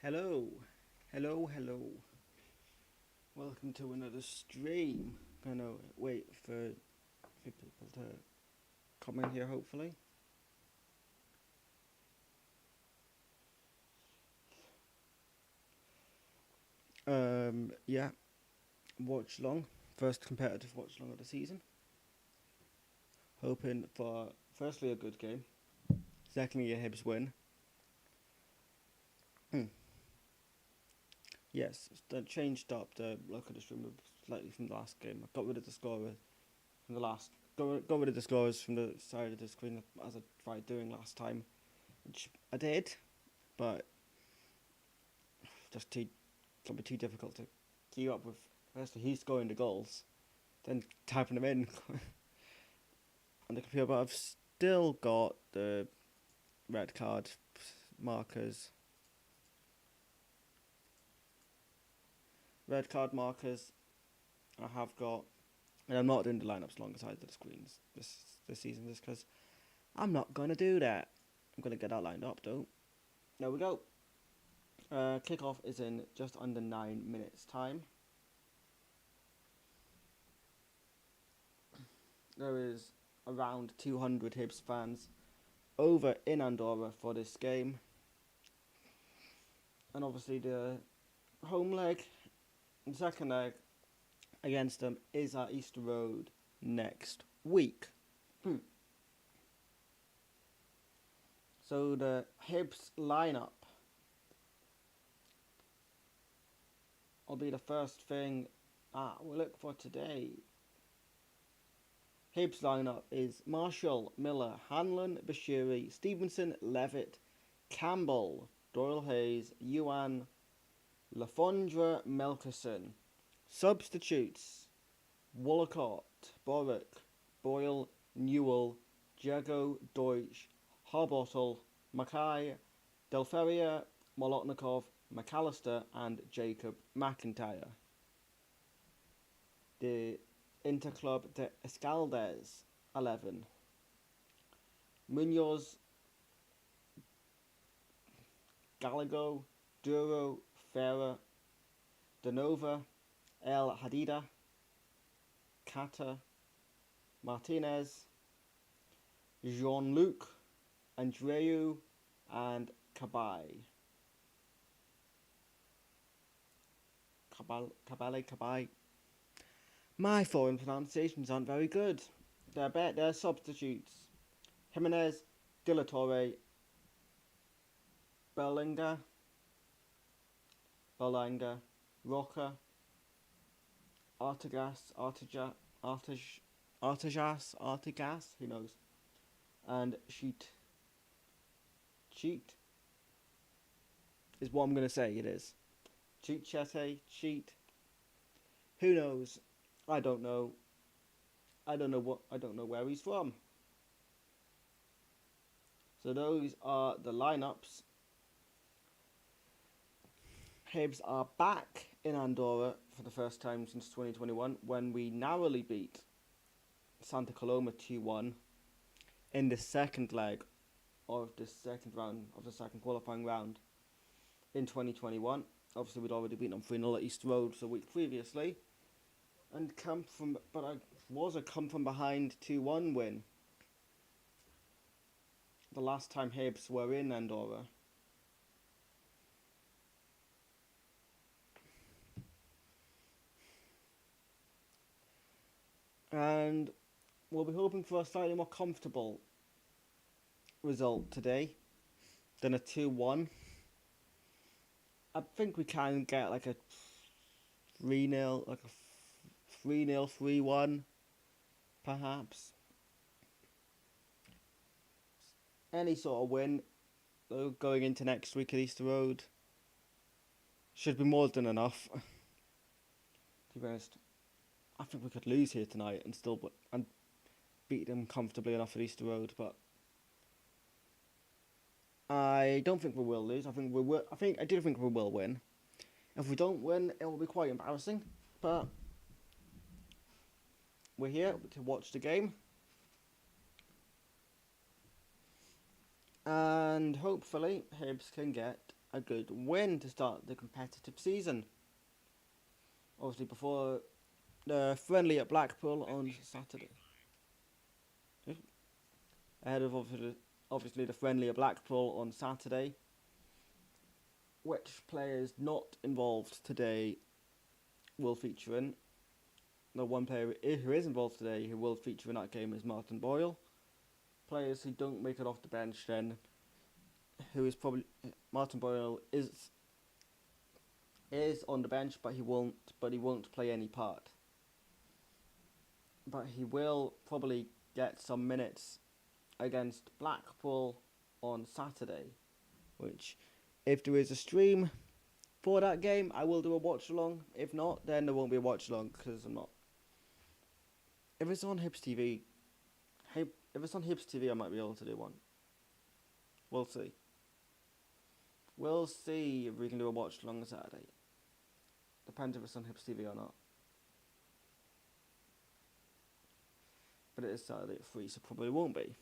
Hello, hello. Welcome to another stream. Gonna wait for a few people to come in here, hopefully. Yeah, watch long. First competitive watch long of the season. Hoping for firstly a good game, secondly a Hibs win. Yes, the changed up the look of the stream slightly from the last game. I got rid of the scorer from the last. Got rid of the scores from the side of the screen as I tried doing last time, which I did, but just gonna be too difficult to keep up with. Firstly, he's scoring the goals, then typing them in on the computer. But I've still got the red card markers. Red card markers I have got, and I'm not doing the lineups alongside the screens this season just because I'm not gonna do that. I'm gonna get that lined up though. There we go. Kickoff is in just under 9 minutes time. There is around 200 Hibs fans over in Andorra for this game. And obviously the home leg and second leg against them is at Easter Road next week. So the Hibs lineup will be the first thing we'll look for today. Hibs lineup is Marshall, Miller, Hanlon, Bashiri, Stevenson, Levitt, Campbell, Doyle Hayes, Yuan, Lafondra, Melkerson. Substitutes: Wollacott, Boric, Boyle, Newell, Jago, Deutsch, Harbottle, Mackay, Delferia, Molotnikov, McAllister and Jacob McIntyre. The Interclub de Escaldes 11. Munoz, Gallego, Duro, Ferrer, Danova, El Hadida, Kata, Martinez, Jean-Luc, Andreu and Cabai. Cabai. My foreign pronunciations aren't very good. They're substitutes: Jimenez, De La Torre, Berlinga, Roca, Artigas, who knows, and Cheat is what I'm going to say it is. Cheat. Who knows? I don't know. I don't know where he's from. So those are the lineups. Hibs are back in Andorra for the first time since 2021 when we narrowly beat Santa Coloma 2-1 in the second leg of the second round of the second qualifying round in 2021. Obviously, we'd already beaten them 3-0 at East Road a week previously, and was a come from behind 2-1 win. The last time Hibs were in Andorra. And we'll be hoping for a slightly more comfortable result today than a 2-1. I think we can get like a 3-0, 3-1, perhaps. Any sort of win going into next week at Easter Road should be more than enough. To be honest, I think we could lose here tonight and still beat them comfortably enough at Easter Road, but I don't think we will lose. I do think we will win. If we don't win, it will be quite embarrassing. But we're here to watch the game, and hopefully Hibs can get a good win to start the competitive season. Obviously, before the friendly at Blackpool on Saturday. Ahead of obviously the friendly at Blackpool on Saturday. Which players not involved today will feature in. The one player who is involved today who will feature in that game is Martin Boyle. Players who don't make it off the bench then, who is probably Martin Boyle is on the bench, but he won't play any part. But he will probably get some minutes against Blackpool on Saturday, which, if there is a stream for that game, I will do a watch along. If not, then there won't be a watch along because I'm not. If it's on Hips TV, I might be able to do one. We'll see. We'll see if we can do a watch along on Saturday. Depends if it's on Hips TV or not. But it is Saturday at 3, so probably won't be.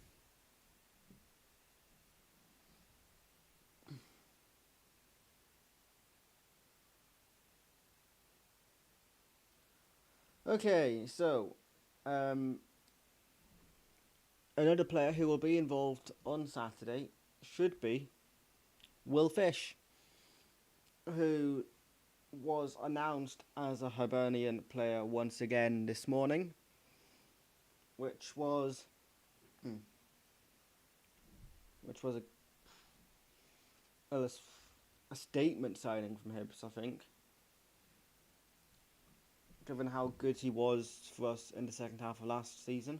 Okay, so another player who will be involved on Saturday should be Will Fish, who was announced as a Hibernian player once again this morning, which was a statement signing from Hibs, I think, given how good he was for us in the second half of last season.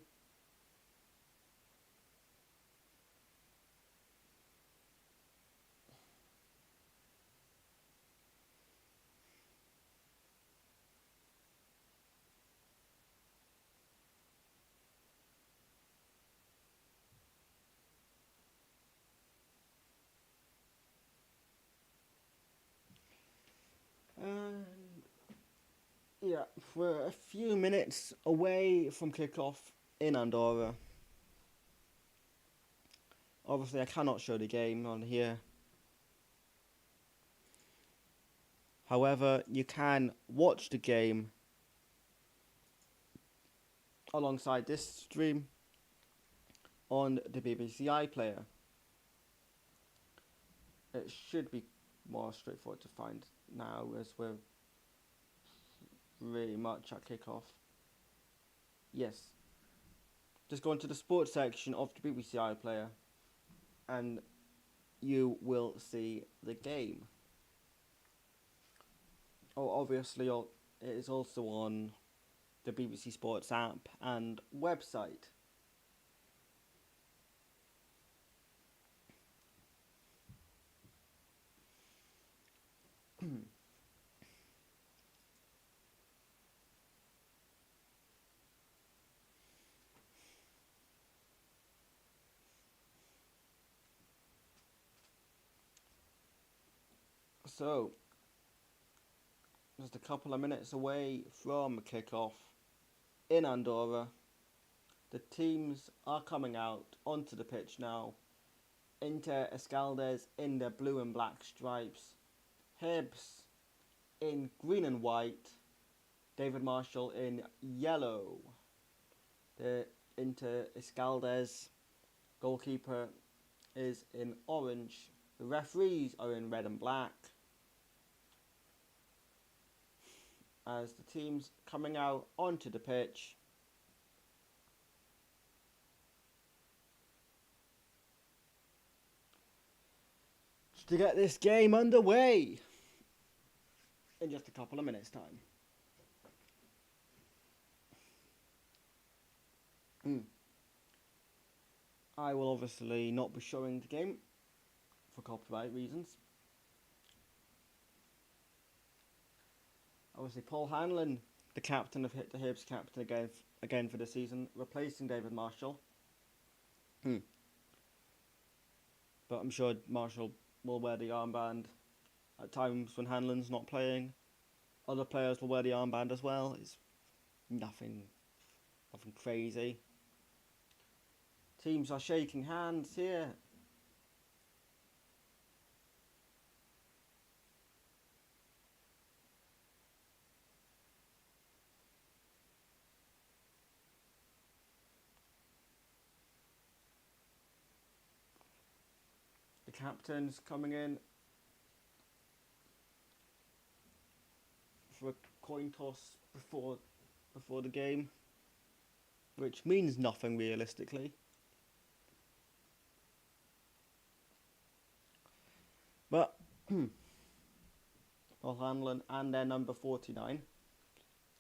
Yeah, we're a few minutes away from kickoff in Andorra. Obviously, I cannot show the game on here. However, you can watch the game alongside this stream on the BBC iPlayer. It should be more straightforward to find now, as we're really much at kickoff. Yes. Just go into the sports section of the BBC iPlayer and you will see the game. Oh, obviously it is also on the BBC Sports app and website. So, just a couple of minutes away from kickoff in Andorra. The teams are coming out onto the pitch now. Inter Escaldes in their blue and black stripes. Hibs in green and white. David Marshall in yellow. The Inter Escaldes goalkeeper is in orange. The referees are in red and black. As the teams coming out onto the pitch. To get this game underway in just a couple of minutes' time. I will obviously not be showing the game for copyright reasons. Obviously, Paul Hanlon, the captain of the Hibs captain again for the season, replacing David Marshall. But I'm sure Marshall will wear the armband at times when Hanlon's not playing. Other players will wear the armband as well. It's nothing crazy. Teams are shaking hands here. captains coming in for a coin toss before the game, which means nothing realistically. But Paul Hanlon and their number 49.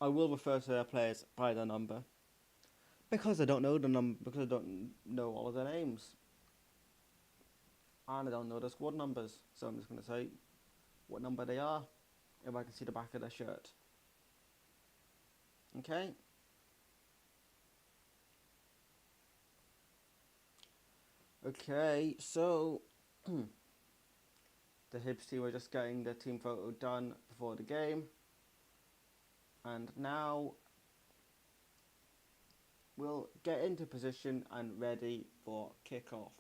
I will refer to their players by their number because I don't know the number, because I don't know all of their names, and I don't know their squad numbers. So I'm just going to say what number they are if I can see the back of their shirt. Okay. Okay, so the Hibs team were just getting their team photo done before the game, and now we'll get into position and ready for kickoff.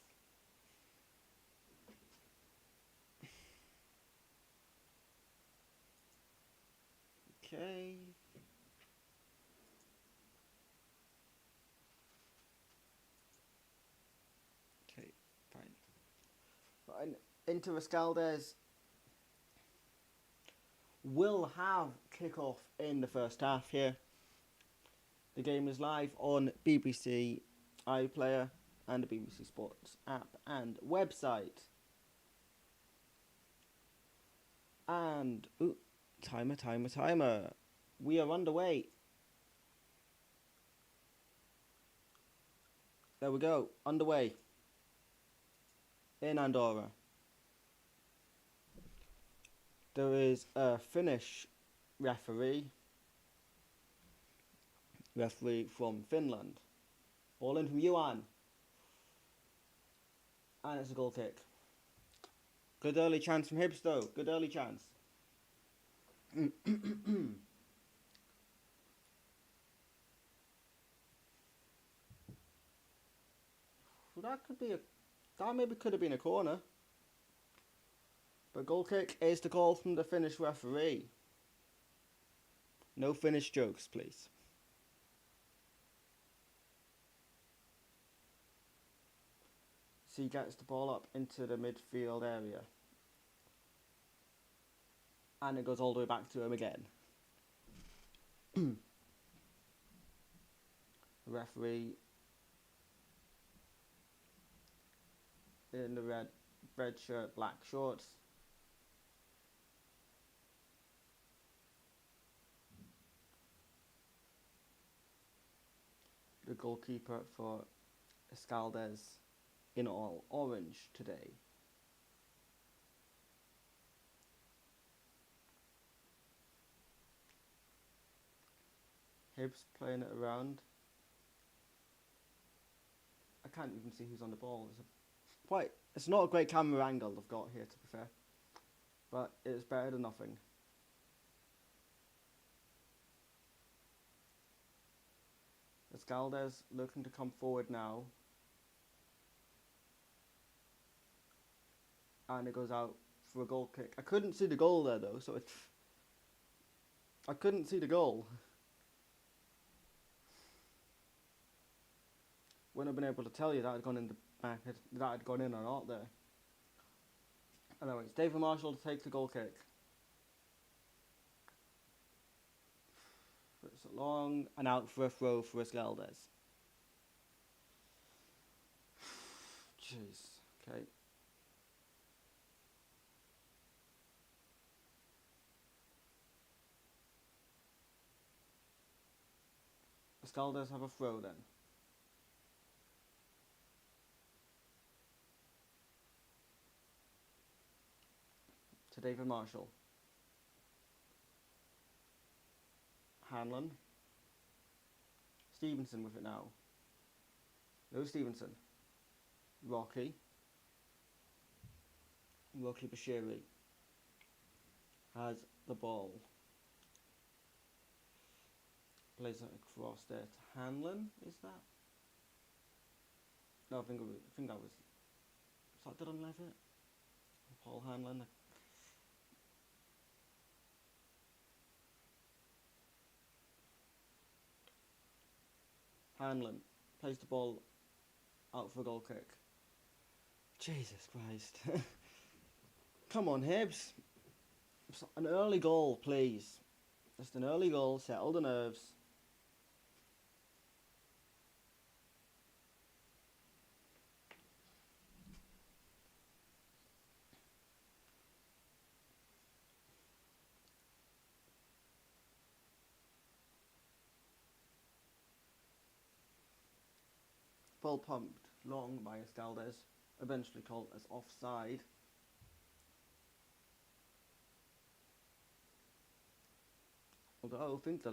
Okay. Okay, fine. And into Rascaldes will have kickoff in the first half here. The game is live on BBC iPlayer and the BBC Sports app and website. And, timer. We are underway. There we go, underway. In Andorra. There is a Finnish referee from Finland. Ball in from Yuan. And it's a goal kick. Good early chance from Hibs though. Good early chance. Well, that maybe could have been a corner. But goal kick is the call from the Finnish referee. No Finnish jokes, please. So he gets the ball up into the midfield area. And it goes all the way back to him again. The referee in the red shirt, black shorts. The goalkeeper for Escaldes in all orange today. Hibs playing it around. I can't even see who's on the ball. It's not a great camera angle I've got here, to be fair, but it's better than nothing. Escaldes looking to come forward now. And it goes out for a goal kick. I couldn't see the goal there though, so I couldn't see the goal. Wouldn't have been able to tell you that had gone in the back, that had gone in or not there. Anyway, it's David Marshall to take the goal kick. It's long and out for a throw for Escaldes. Jeez, okay. Escaldes have a throw then. To David Marshall. Hanlon. Stevenson with it now. No Stevenson. Rocky Bashiri has the ball. Plays it across there to Hanlon, is that? No, I think that was Dylan Levitt? Paul Hanlon. Hanlon plays the ball out for a goal kick. Jesus Christ. Come on, Hibs. An early goal, please. Just an early goal, settle the nerves. Ball pumped long by Escaldes, eventually called as offside. Although I think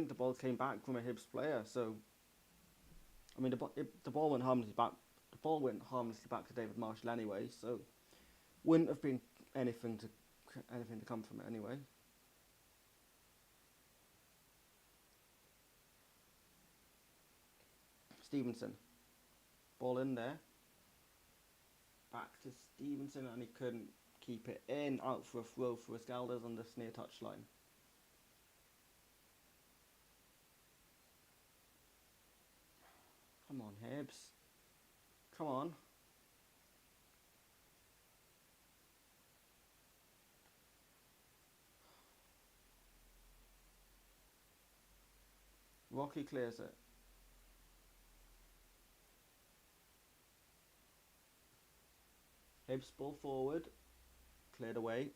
the ball came back from a Hibs player, so I mean the ball went harmlessly back. The ball went harmlessly back to David Marshall anyway, so wouldn't have been anything to come from it anyway. Stevenson, ball in there. Back to Stevenson, and he couldn't keep it in. Out for a throw for Escaldes on the near touchline. Come on, Hibs. Come on. Rocky clears it. Hibs ball forward. Cleared away.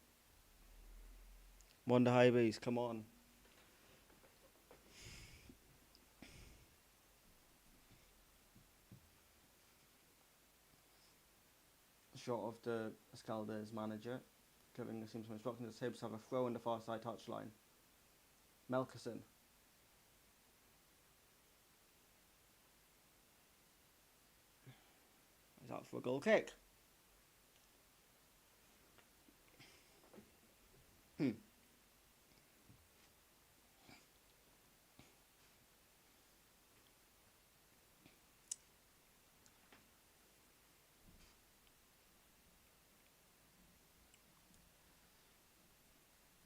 Wonder Highways, come on. Shot of the Escaldes manager. Giving the some instruction that Hibs have a throw in the far side touchline. Melkerson. Is out for a goal kick.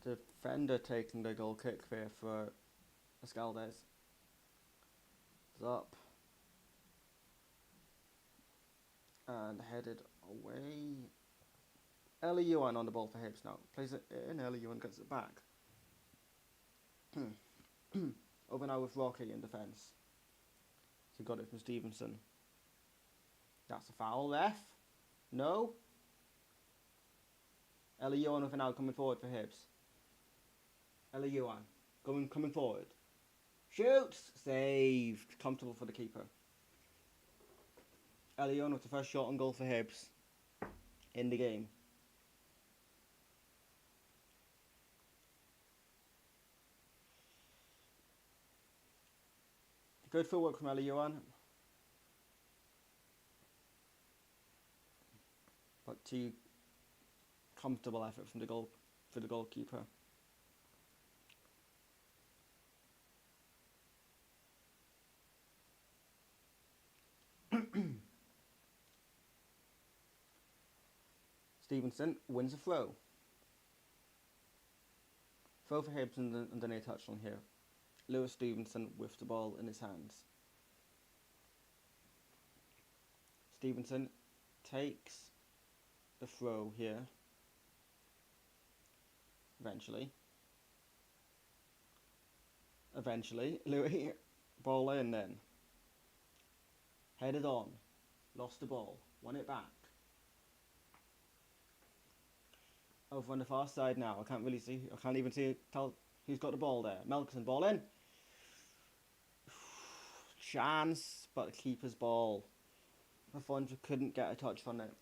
Defender taking the goal kick there for Escaldes. It's up. And headed away. Eli Yuan on the ball for Hibs now. Plays it in, Eli Yuan gets it back. Over now with Rocky in defence. So got it from Stevenson. That's a foul, ref. No. Eli Yuan with an out coming forward for Hibs. Eli Yuan coming forward. Shoots! Saved. Comfortable for the keeper. Eli Yuan with the first shot on goal for Hibs in the game. Good footwork from Eli Yuan. But too comfortable effort from the goalkeeper. Stevenson wins a throw. Throw for Hibs on the near touchline here. Lewis Stevenson with the ball in his hands. Stevenson takes the throw here. Eventually, Louis, ball in then. Headed on. Lost the ball. Won it back. Over on the far side now. I can't even tell who's got the ball there. Melkerson, ball in. Chance, but the keeper's ball. Afonso couldn't get a touch on it.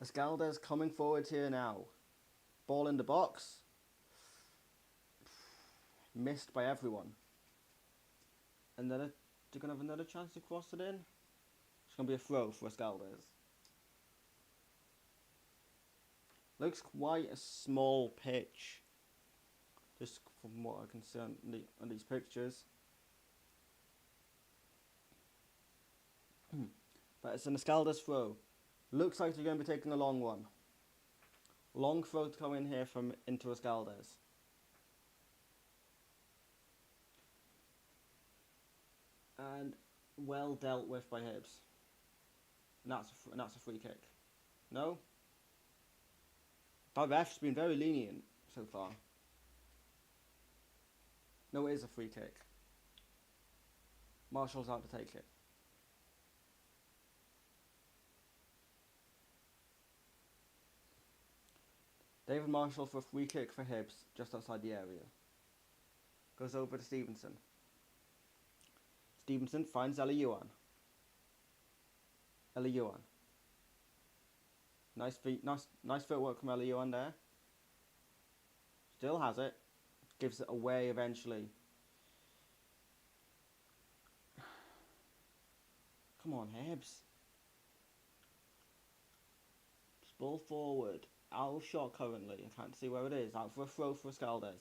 Escaldes coming forward here now. Ball in the box. Missed by everyone. And then they're going to have another chance to cross it in. It's going to be a throw for Escaldes. Looks quite a small pitch. Just from what I can see on these pictures. But it's an Escaldes throw. Looks like they're going to be taking a long one. Long throw to come in here from into Escaldes. And well dealt with by Hibs. And that's a free kick. No? That ref's been very lenient so far. No, it is a free kick. Marshall's out to take it. David Marshall for a free kick for Hibs just outside the area. Goes over to Stevenson. Stevenson finds Eliuan. Eliuan. Nice footwork from Eliuan there. Still has it. Gives it away eventually. Come on, Hibs. Ball forward. Out of shot currently. I can't see where it is. Out for a throw for Escaldes.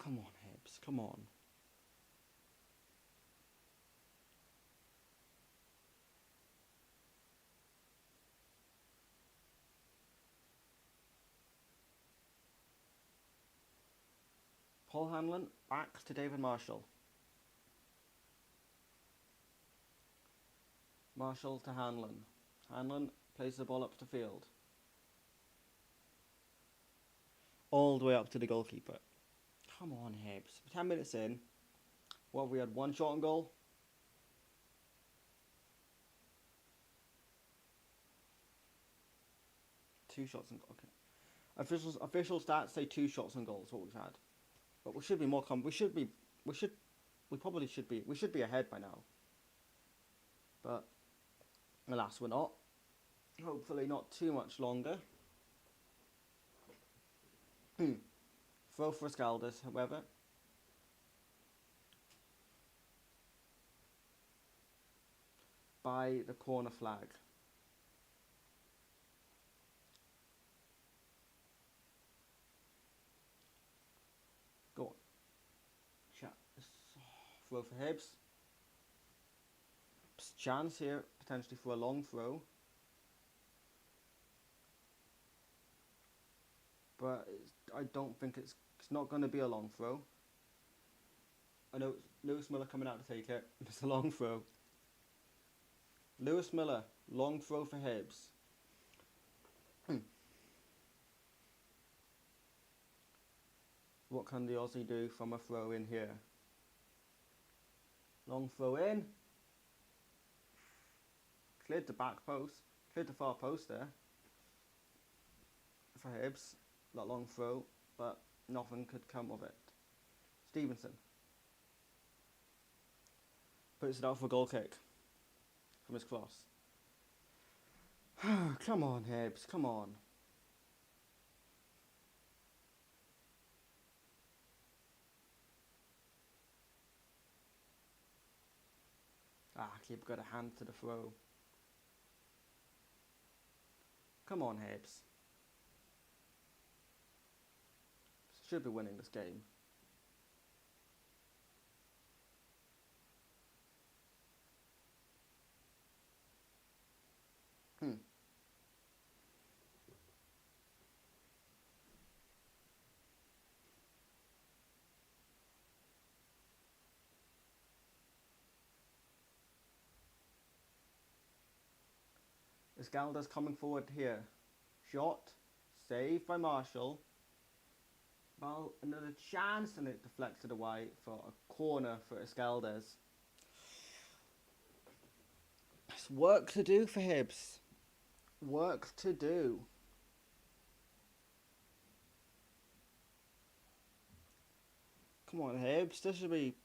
Come on, Hibs. Come on. Paul Hanlon back to David Marshall. Marshall to Hanlon. Hanlon plays the ball up the field. All the way up to the goalkeeper. Come on, Hibs. 10 minutes in. What have we had? One shot on goal? Two shots on goal. Okay. Official stats say 2 shots on goal is what we've had. But we should be more we should be ahead by now. But alas, we're not. Hopefully not too much longer. Throw for Escaldes, however. By the corner flag. Go on. Throw for Hibs. Chance here, potentially for a long throw. But I don't think it's not going to be a long throw. I know it's Lewis Miller coming out to take it. It's a long throw. Lewis Miller, long throw for Hibs. What can the Aussie do from a throw in here? Long throw in. Cleared the back post. Cleared the far post there. For Hibs. That long throw. But nothing could come of it. Stevenson. Puts it out for a goal kick. From his cross. Come on, Hibs. Come on. Keeper got a hand to the throw. Come on, Hibs. Should be winning this game. Escaldes coming forward here. Shot. Saved by Marshall. Well, another chance and it deflected away for a corner for Escaldes. It's work to do for Hibs. Work to do. Come on, Hibs. This should be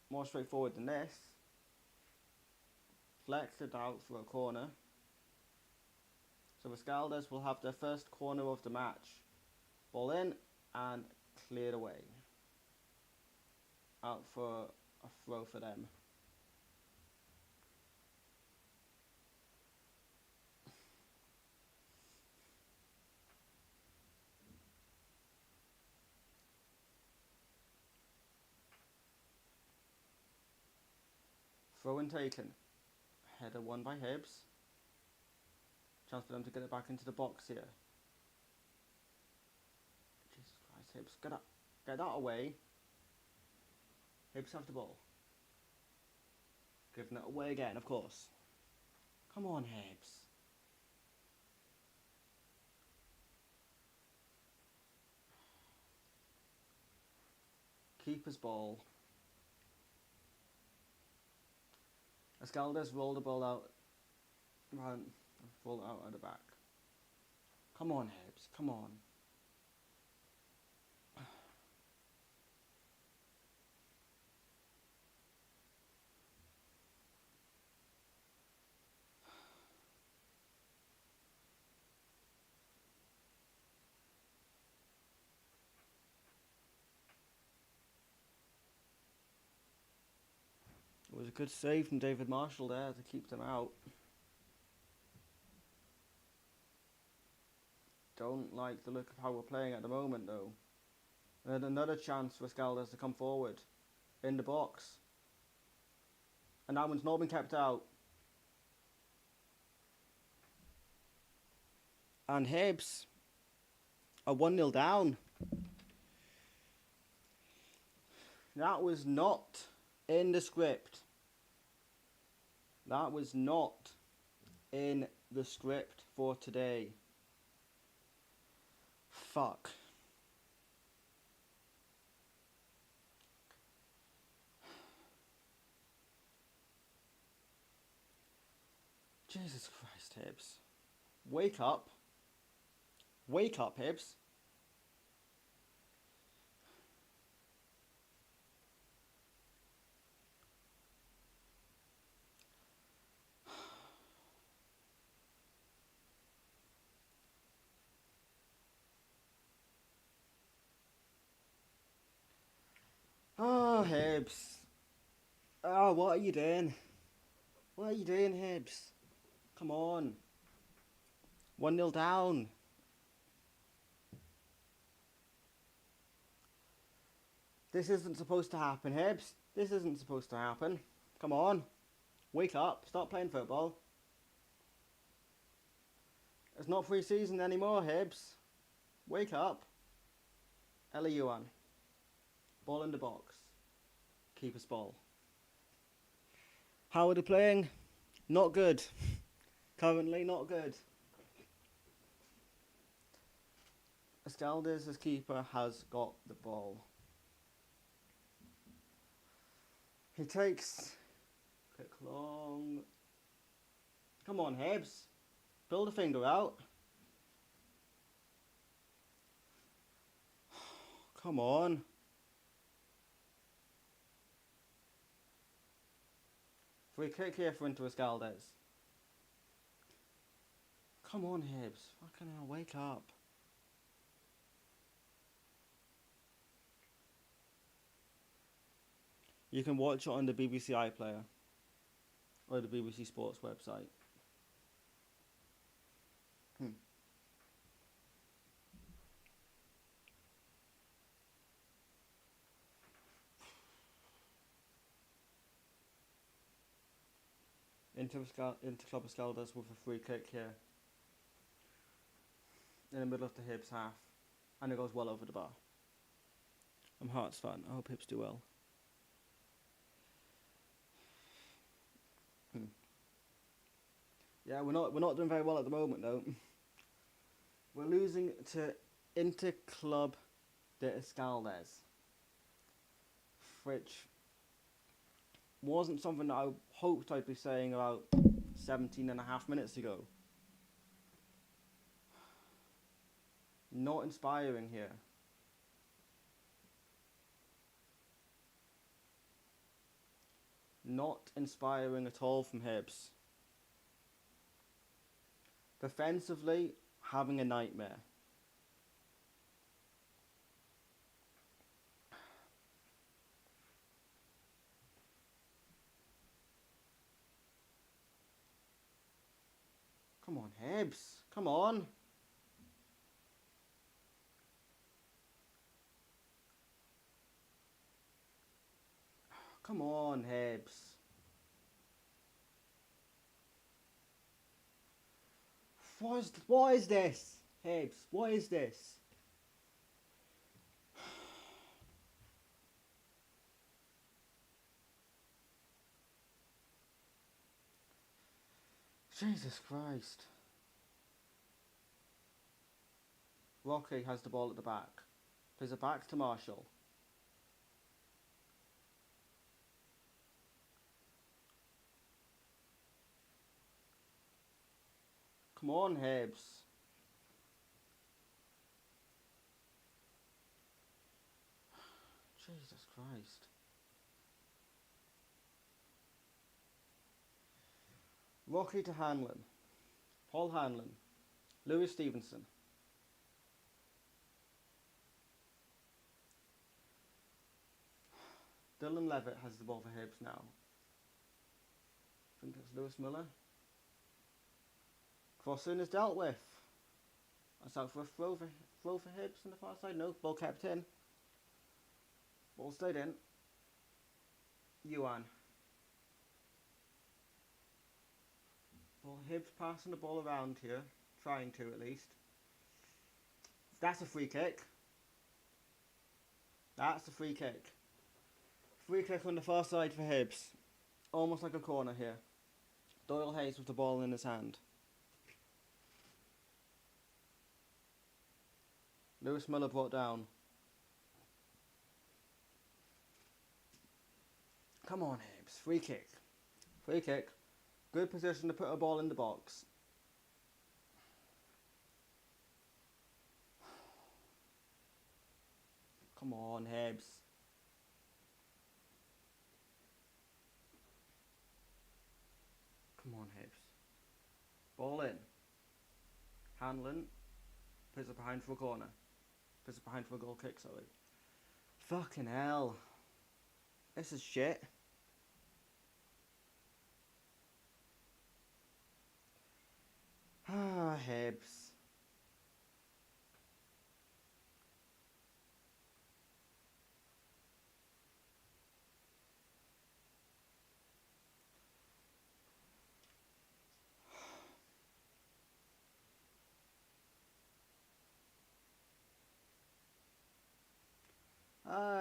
more straightforward than this. Flexed out for a corner. So Escaldes will have their first corner of the match. Ball in and cleared away. Out for a throw for them. Throw in taken. Header won by Hibs. Chance for them to get it back into the box here. Jesus Christ, Hibs, get that away. Hibs have the ball. Giving it away again, of course. Come on, Hibs. Keeper's ball. Escaldes rolled the ball out. Rolled it out at the back. Come on, Hibs. Come on. It was a good save from David Marshall there to keep them out. Don't like the look of how we're playing at the moment, though. And another chance for Escaldes to come forward in the box. And that one's not been kept out. And Hibs are 1-0 down. That was not in the script. That was not in the script for today. Fuck. Jesus Christ, Hibs. Wake up. Wake up, Hibs. Oh, Hibs. Oh, what are you doing? What are you doing, Hibs? Come on. 1-0 down. This isn't supposed to happen, Hibs. This isn't supposed to happen. Come on. Wake up. Stop playing football. It's not pre-season anymore, Hibs. Wake up. Eliuan. Ball in the box. Keeper's ball. How are they playing? Not good. Currently not good. Escaldes, as keeper, has got the ball. He takes quick long. Come on, Hibs. Build a finger out. Come on. Free kick here for into Escaldes. Come on, Hibs. Fucking hell, wake up. You can watch it on the BBC iPlayer or the BBC Sports website. Into Club Escaldes with a free kick here in the middle of the Hibs half, and it goes well over the bar. I'm Hearts fan. I hope Hibs do well. Yeah, we're not doing very well at the moment though. We're losing to Interclub de Escaldes, which wasn't something that I hoped I'd be saying about 17.5 minutes ago. Not inspiring here. Not inspiring at all from Hibs. Defensively, having a nightmare. Come on, Hibs. Come on. Come on, Hibs. What is this? Hibs, what is this? Jesus Christ. Rocky has the ball at the back. Plays it back to Marshall. Come on, Hibs. Jesus Christ. Rocky to Hanlon. Paul Hanlon. Lewis Stevenson. Dylan Levitt has the ball for Hibs now. I think it's Lewis Miller. Crossing is dealt with. That's out for a throw for Hibs on the far side. No, ball kept in. Ball stayed in. Yuan. Well, Hibs passing the ball around here. Trying to, at least. That's a free kick. That's a free kick. Free kick on the far side for Hibs. Almost like a corner here. Doyle Hayes with the ball in his hand. Lewis Miller brought down. Come on, Hibs. Free kick. Free kick. Good position to put a ball in the box. Come on, Hibs. Come on, Hibs. Ball in. Hanlon. Puts it behind for a corner. Puts it behind for a goal kick, sorry. Fucking hell. This is shit. Ah, Hibs.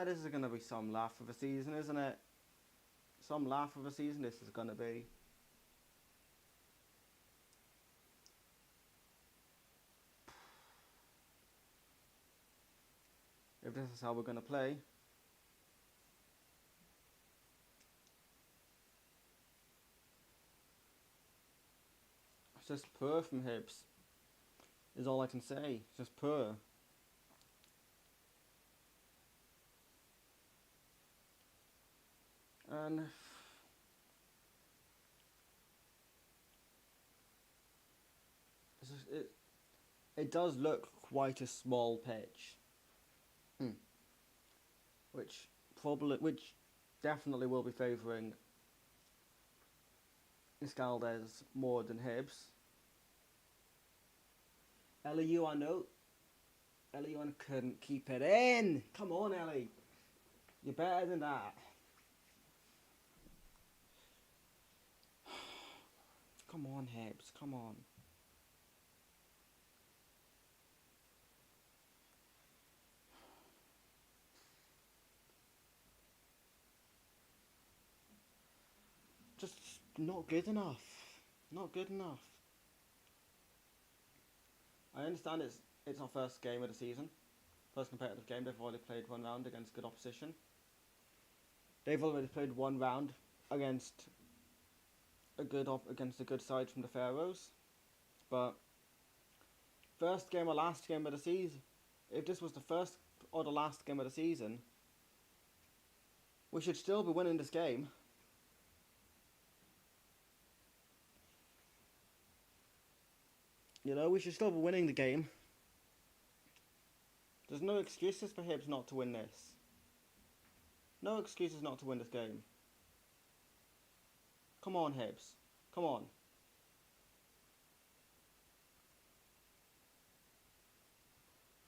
This is going to be some laugh of a season, isn't it? Some laugh of a season this is going to be. If this is how we're going to play. It's just poor from Hibs. Is all I can say. It's just poor. And it does look quite a small pitch, which definitely will be favouring Escaldes more than Hibs. Ellie Yuan couldn't keep it in. Come on, Ellie, you're better than that. Come on, Hibs, come on. Just not good enough. Not good enough. I understand it's our first game of the season. First competitive game. They've already played one round against good opposition. They've already played one round against a good side from the Faroes. But first game or last game of the season, if this was the first or the last game of the season, we should still be winning this game. You know, we should still be winning the game. There's no excuses for Hibs not to win this. No excuses not to win this game. Come on, Hibs. Come on.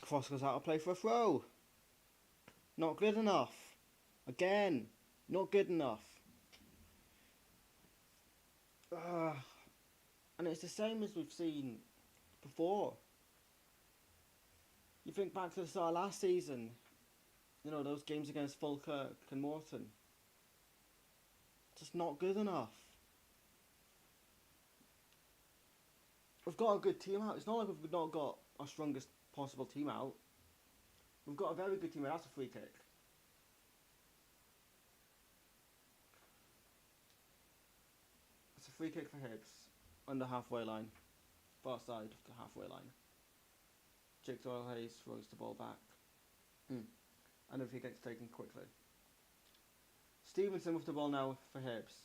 Cross goes out of play for a throw. Not good enough. Again. Not good enough. And it's the same as we've seen before. You think back to the start of last season, you know, those games against Falkirk and Morton. Just not good enough. We've got a good team out. It's not like we've not got our strongest possible team out. We've got a very good team out. That's a free kick. It's a free kick for Hibs. On the halfway line. Far side of the halfway line. Jake Doyle-Hayes throws the ball back. And the free kick's taken quickly. Stevenson with the ball now for Hibs.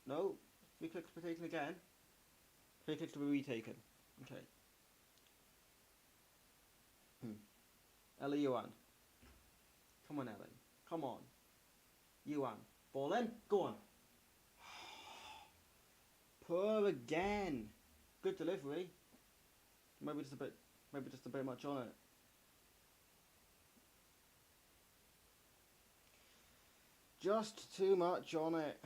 No, free kick to be taken again. Free kick to be retaken. Okay. Ellie Yuan. Come on, Ellie. Come on. Yuan. Ball in. Go on. Poor again. Good delivery. Maybe just a bit much on it. Just too much on it.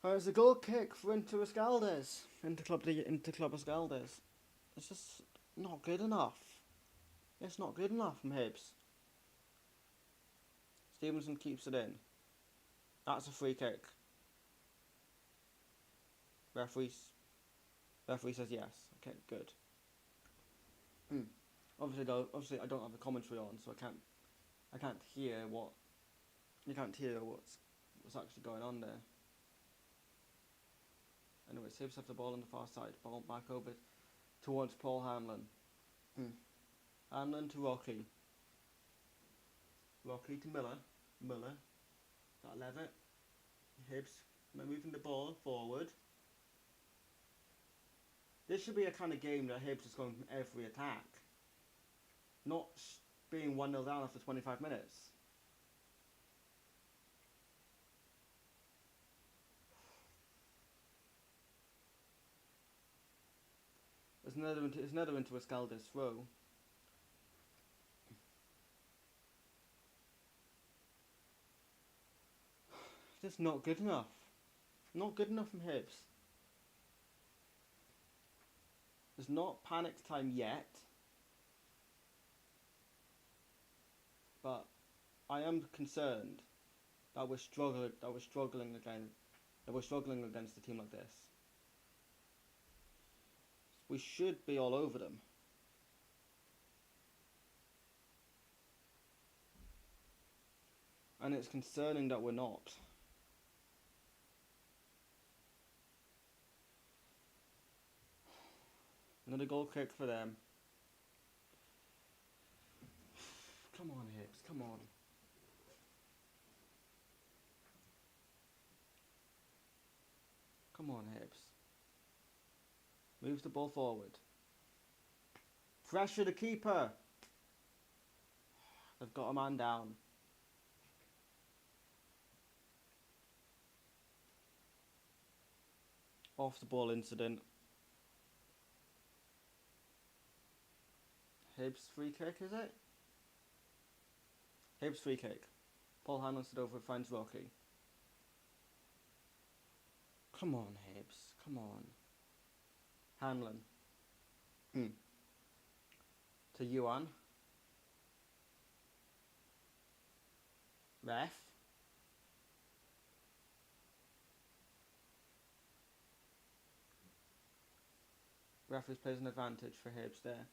It's a goal kick for Inter Escaldes. Inter Club Escaldes. It's just not good enough. It's not good enough from Hibs. Stevenson keeps it in. That's a free kick. Referee says yes. Okay, good. Obviously I don't have the commentary on, so I can't hear what's actually going on there. Anyway, Hibs have the ball on the far side. Ball back over towards Paul Hanlon. Hanlon to Rocky. Rocky to Miller. Miller. Got Levitt. Hibs moving the ball forward. This should be a kind of game that Hibs is going from every attack. Not being 1-0 down after 25 minutes. It's another into Escaldes throw. Just not good enough. Not good enough from Hibs. It's not panic time yet. But I am concerned that we're struggling against a team like this. We should be all over them. And it's concerning that we're not. Another goal kick for them. Come on, Hibs, come on. Come on, Hibs. Moves the ball forward. Pressure the keeper. They've got a man down. Off the ball incident. Hibs free kick, is it? Hibs free kick. Paul Hanlon stood over, finds Rocky. Come on, Hibs. Come on. Hanlon. To Yuan. Ref. Referee plays an advantage for Hibs there.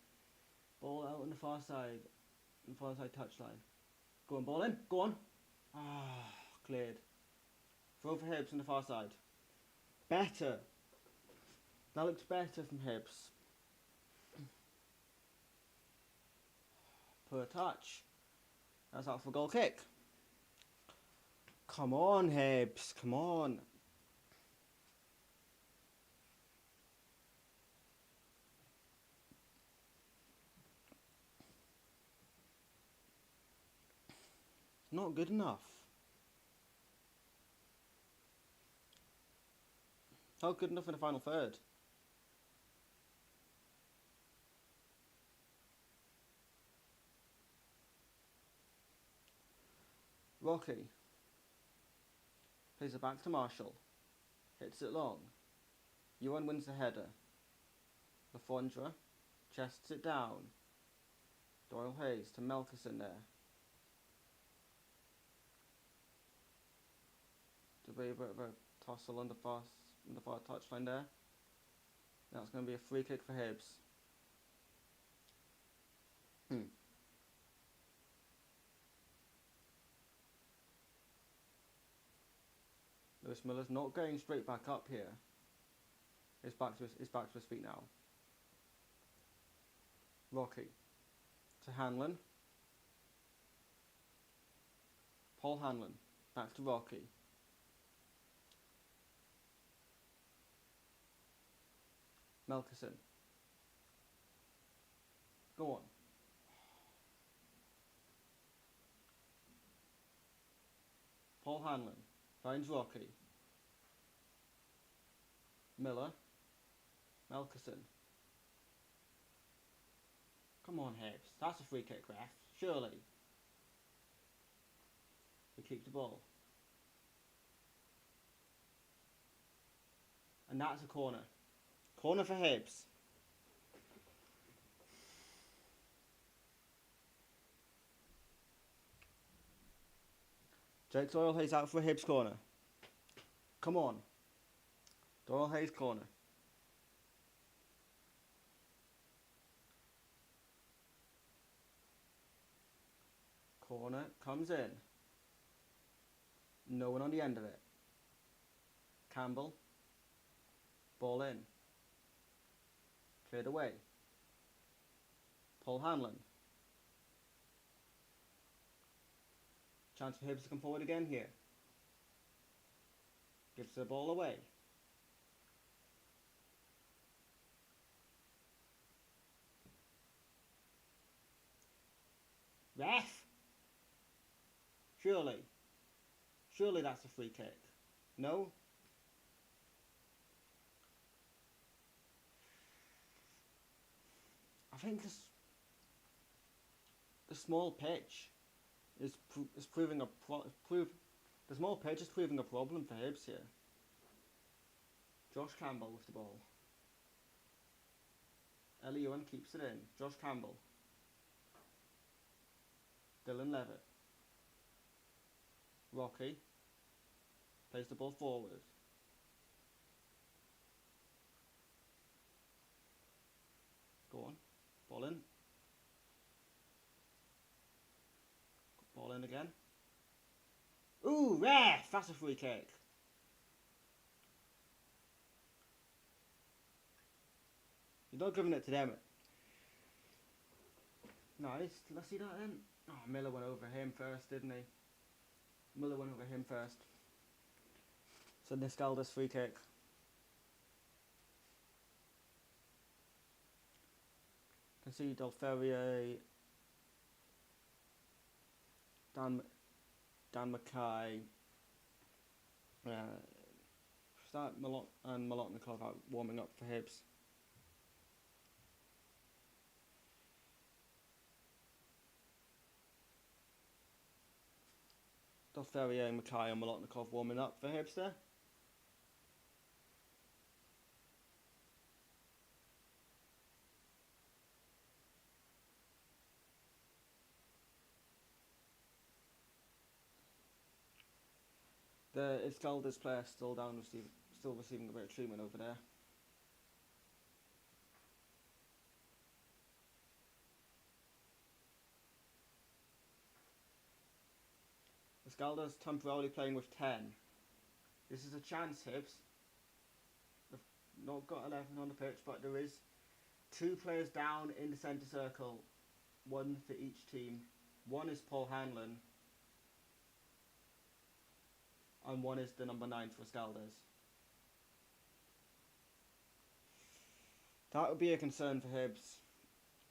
Ball out on the far side touchline. Go on, ball in. Go on. Cleared. Throw for Hibs on the far side. Better. That looks better from Hibs. Poor touch. That's out for goal kick. Come on, Hibs. Come on. Not good enough. Not good enough in the final third. Rocky plays it back to Marshall. Hits it long. Ewan wins the header. Lafondra chests it down. Doyle Hayes to Melkison there. To be a bit of a tussle on the far touchline there. That's going to be a free kick for Hibs. Lewis Miller's not going straight back up here. He's back to his feet now. Rocky to Hanlon. Paul Hanlon back to Rocky. Melkison. Go on. Paul Hanlon finds Rocky. Miller. Melkison. Come on, Hibs. That's a free kick, ref. Surely. We keep the ball. And that's a corner. Corner for Hibs. Jake Doyle Hayes out for a Hibs corner. Come on. Doyle Hayes corner. Corner comes in. No one on the end of it. Campbell. Ball in. Cleared away. Paul Hanlon. Chance for Hibs to come forward again here. Gives the ball away. Ref! Surely. Surely that's a free kick. No? I think the small pitch is proving a the small pitch is proving a problem for Hibs here. Josh Campbell with the ball. Ellie Ewan keeps it in. Josh Campbell. Dylan Levitt. Rocky plays the ball forward. Go on. Ball in. Ball in again. Ooh, ref! That's a free kick. You're not giving it to them. No, let's see that then. Oh, Miller went over him first, didn't he? Miller went over him first. So Niscalda's free kick. Can see Delferrier, Dan Mackay, start and Molotnikov out warming up for Hibs. Delferrier, Mackay and Molotnikov warming up for Hibs there. The Iskalda's player still receiving a bit of treatment over there. Iskalda's temporarily playing with 10. This is a chance, Hibs. They've not got 11 on the pitch, but there is 2 players down in the centre circle. 1 for each team. One is Paul Hanlon. And one is the number 9 for Iskalda's. That would be a concern for Hibs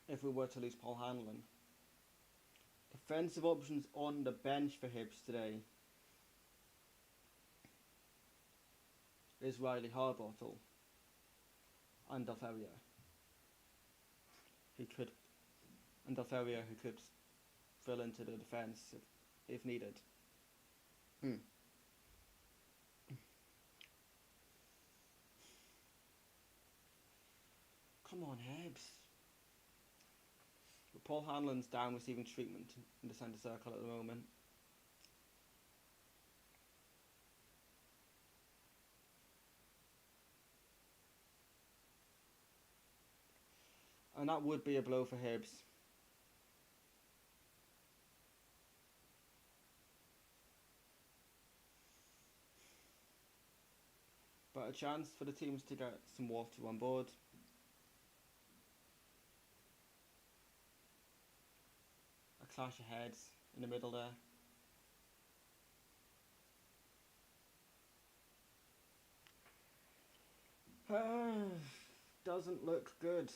if we were to lose Paul Hanlon. Defensive options on the bench for Hibs today is Riley Harbottle and Delferrier. Who could fill into the defence if needed. Hmm. Come on, Hebs. Paul Hanlon's down receiving treatment in the centre circle at the moment. And that would be a blow for Hibs. But a chance for the teams to get some water on board. A clash of heads in the middle there. Doesn't look good.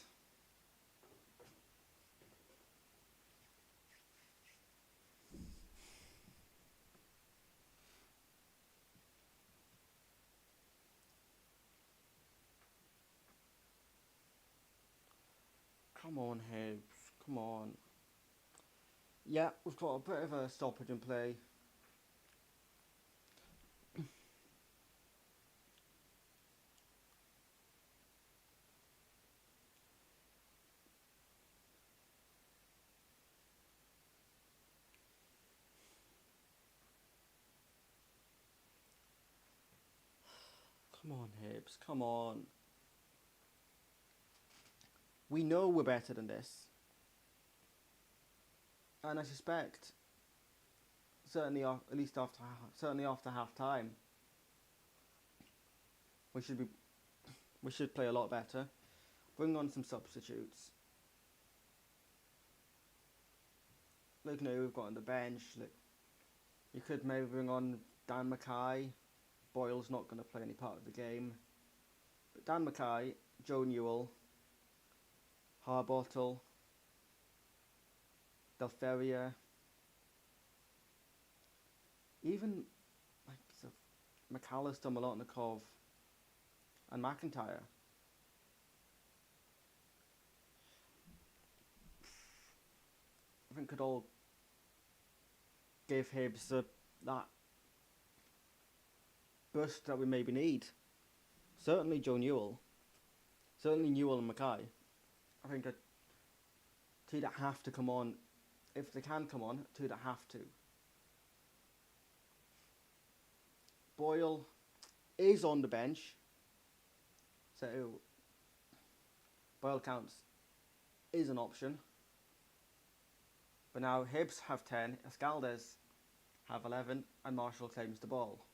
Come on, Hibs. Come on. Yeah, we've got a bit of a stoppage in play. Come on, Hibs. Come on. We know we're better than this. And I suspect, certainly after half time, we should play a lot better. Bring on some substitutes. Look, now we've got on the bench. Look, you could maybe bring on Dan Mackay. Boyle's not going to play any part of the game. But Dan Mackay, Joe Newell, Harbottle, Del Ferrier, even like McAllister, Molotnikov, and McIntyre. I think could all give Hibs that burst that we maybe need. Certainly Joe Newell. Certainly Newell and Mackay. I think two that have to come on. If they can come on, two that have to. Boyle is on the bench. So Boyle counts is an option. But now Hibs have 10, Escaldes have 11, and Marshall claims the ball.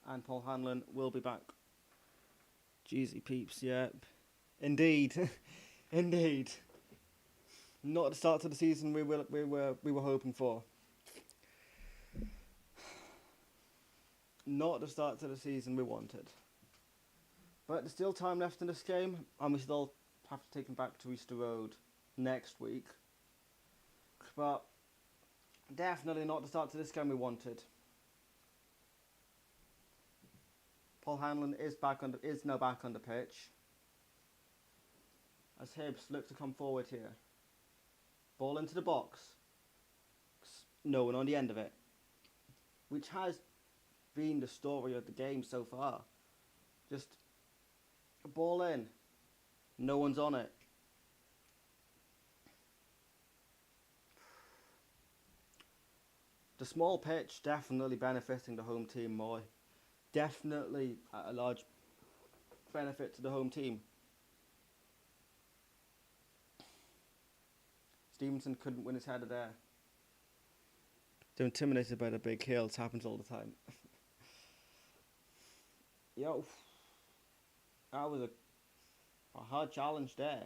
And Paul Hanlon will be back. Jeezy peeps, yeah. Indeed. Indeed. Not the start to the season we were hoping for. Not the start to the season we wanted. But there's still time left in this game, and we still have to take him back to Easter Road next week. But definitely not the start to this game we wanted. Paul Hanlon is now back on the pitch. As Hibs look to come forward here. Ball into the box. No one on the end of it. Which has been the story of the game so far. Just a ball in. No one's on it. The small pitch definitely benefiting the home team more. Definitely a large benefit to the home team. Stevenson couldn't win his header there. They're intimidated by the big hill. It happens all the time. Yo, that was a hard challenge there.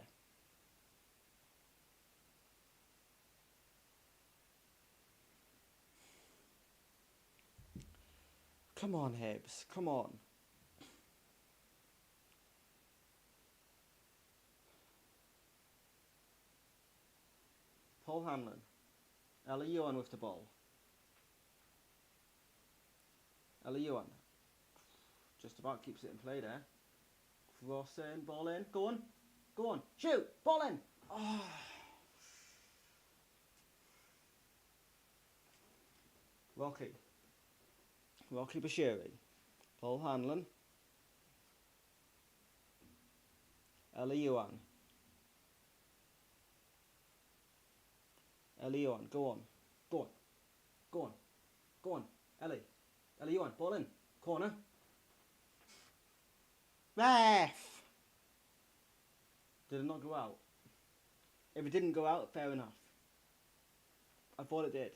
Come on, Hibs. Come on. Paul Hanlon. Ella Ewan with the ball. Ella Ewan. Just about keeps it in play there. Cross in, ball in. Go on. Go on. Shoot. Ball in. Oh. Rocky. Rocky Bashiri, Paul Hanlon, Ellie Yuan. Ellie Yuan, go on. Go on. Go on. Go on. Ellie. Ellie Yuan, ball in. Corner. Ref! Did it not go out? If it didn't go out, fair enough. I thought it did.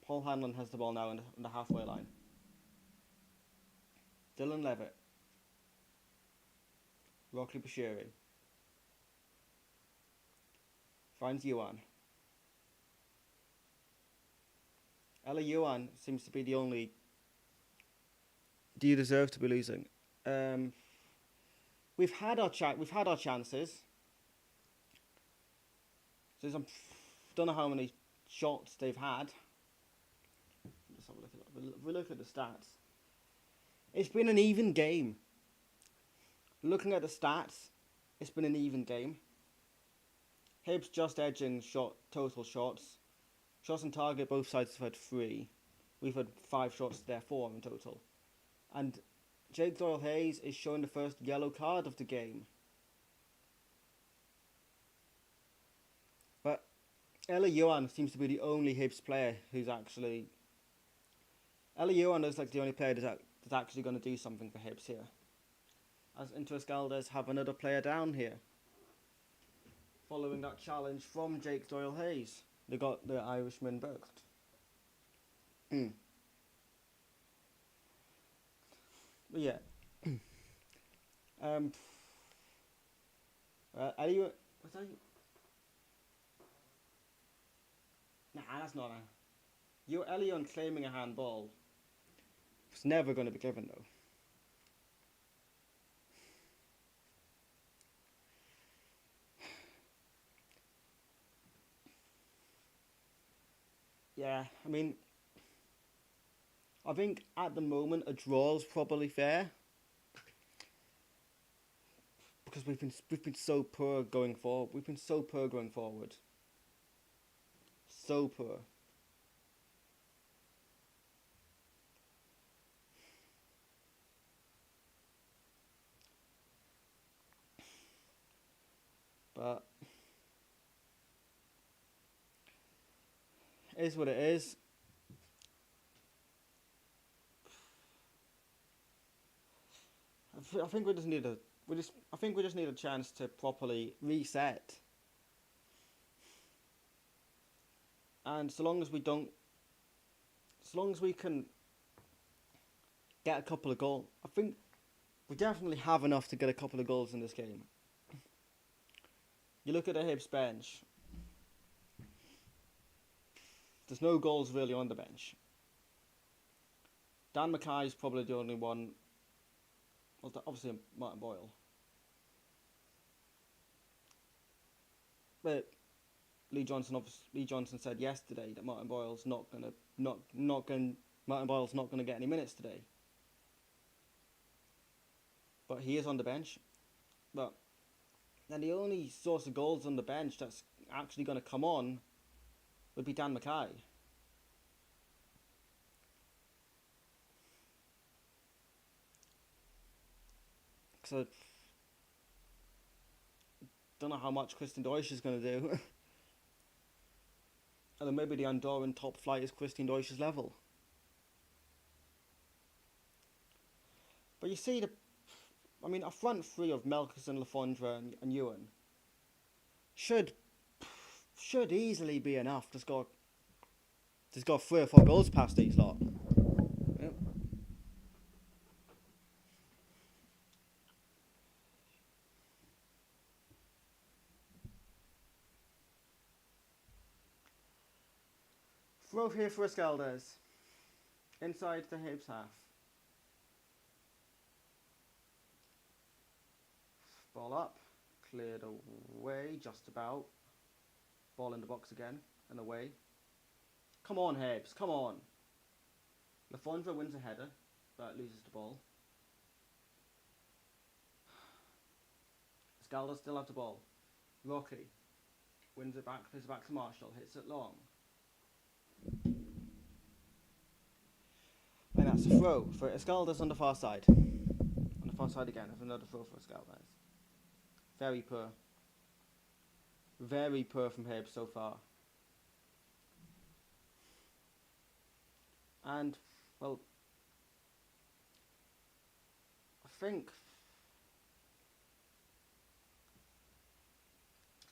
Paul Hanlon has the ball now on the halfway line. Dylan Levitt. Rocky Bashiri. Finds Yuan. Ella Yuan seems to be the only. Do you deserve to be losing? We've had our chances. So I don't know how many shots they've had. Let's have a look at that. We look at the stats. It's been an even game. Looking at the stats, it's been an even game. Hibs just edging total shots. Shots on target, both sides have had 3. We've had 5 shots to their 4 in total. And Jake Doyle-Hayes is showing the first yellow card of the game. But Ella Yuan seems to be the only Hibs player who's actually... Ella Yuan looks like the only player that's actually going to do something for Hibs here. As Inter Escaldes have another player down here. Following that challenge from Jake Doyle-Hayes. They got the Irishman booked. But yeah. Ellie, was that you? Nah, that's not a... Elion claiming a handball. It's never going to be given though. Yeah, I mean, I think at the moment a draw is probably fair because we've been so poor going forward. We've been so poor going forward. So poor. But it is what it is. I think we just need a chance to properly reset. And so long as we can get a couple of goals, I think we definitely have enough to get a couple of goals in this game. You look at the Hibs bench. There's no goals really on the bench. Dan Mackay's probably the only one. Well, obviously Martin Boyle. But Lee Johnson said yesterday that Martin Boyle's not gonna get any minutes today. But he is on the bench. But then the only source of goals on the bench that's actually gonna come on would be Dan Mackay. So don't know how much Christian Deutsch is going to do. And then maybe the Andorran top flight is Christian Deutsch's level. But you see a front three of Melkison, Lafondra and Ewan should easily be enough to score 3 or 4 goals past these lot. Yep. Throw here for Escaldes. Inside the Hibs half. Ball up. Cleared away, just about. Ball in the box again, and away. Come on, Hibs, come on. Lafondra wins a header, but loses the ball. Escaldes still have the ball. Rocky wins it back, plays it back to Marshall, hits it long. that's a throw for Escaldes on the far side. On the far side again, there's another throw for Escaldes. Very poor. Very poor from Hibs so far. And, well, I think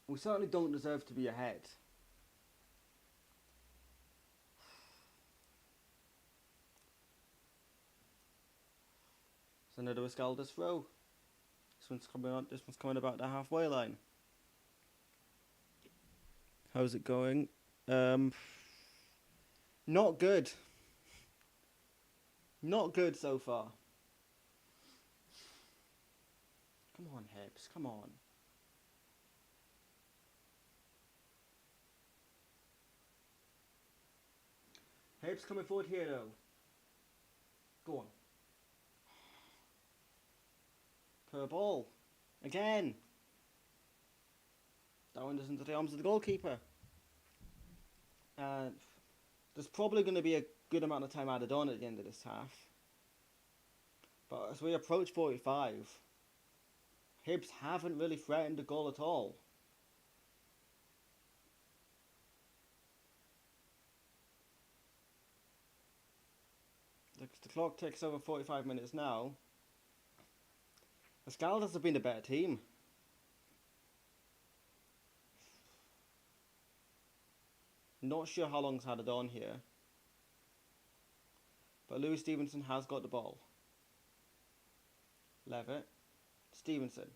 we certainly don't deserve to be ahead. It's another Escaldes throw. This one's coming about the halfway line. How's it going? Not good. Not good so far. Come on, Hibs, come on. Hibs coming forward here though. Go on. Per ball. Again. That one does into the arms of the goalkeeper. There's probably going to be a good amount of time added on at the end of this half. But as we approach 45, Hibs haven't really threatened the goal at all. The clock ticks over 45 minutes now. Escaldes have been a better team. Not sure how long's had it on here. But Louis Stevenson has got the ball. Levitt. Stevenson.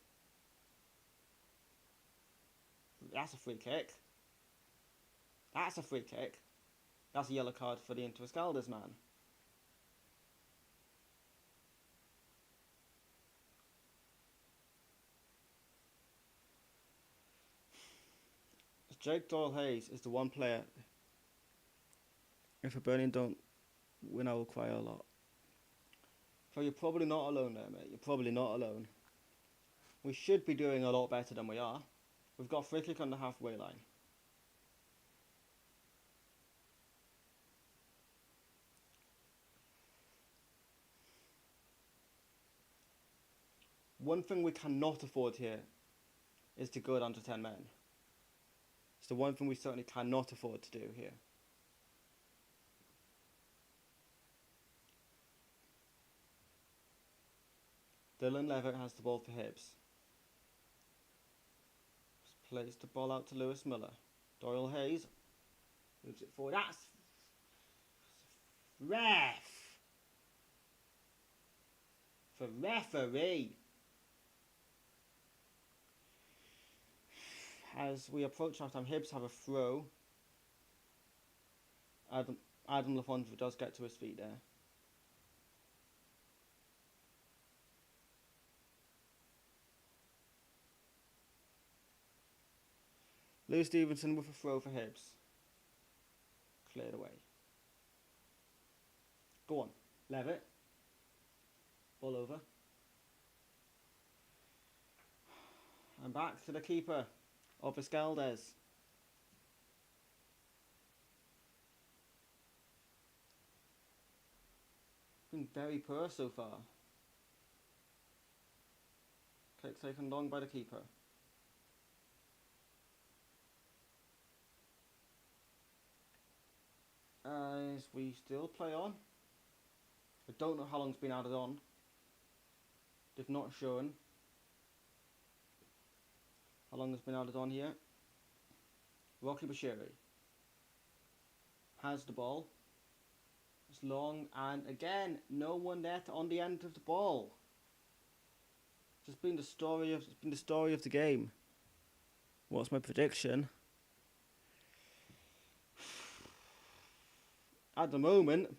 That's a free kick. That's a free kick. That's a yellow card for the Inter Escaldes man. Jake Doyle-Hayes is the one player, if Hibernian don't win, I will cry a lot. So you're probably not alone there, mate. You're probably not alone. We should be doing a lot better than we are. We've got a free kick on the halfway line. One thing we cannot afford here is to go down to 10 men. It's the one thing we certainly cannot afford to do here. Dylan Levitt has the ball for Hibs. Plays the ball out to Lewis Miller. Doyle-Hayes moves it forward. That's ref. For referee. As we approach half-time, Hibs have a throw. Adam Lafondra does get to his feet there. Lewis Stevenson with a throw for Hibs. Cleared away. Go on, Levitt. Ball over. And back to the keeper of Escaldes. Been very poor so far. Kick taken long by the keeper. As we still play on. I don't know how long it's been added on. They've not shown how long it's been added on here. Rocky Bashiri has the ball. It's long, and again, no one there on the end of the ball. It's been the story of the game. What's my prediction? At the moment,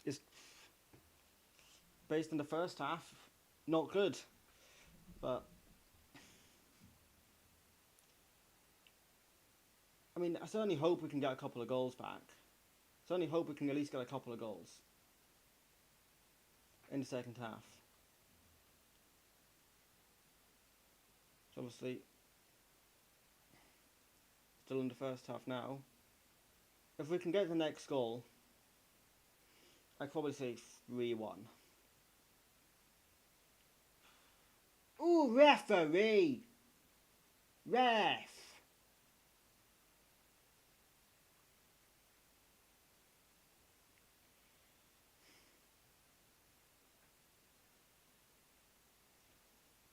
it's based on the first half, not good. But I mean, I certainly hope we can get a couple of goals back. I certainly hope we can at least get a couple of goals in the second half. So obviously, still in the first half now. If we can get the next goal, I'd probably say 3-1. Ooh, referee! Ref!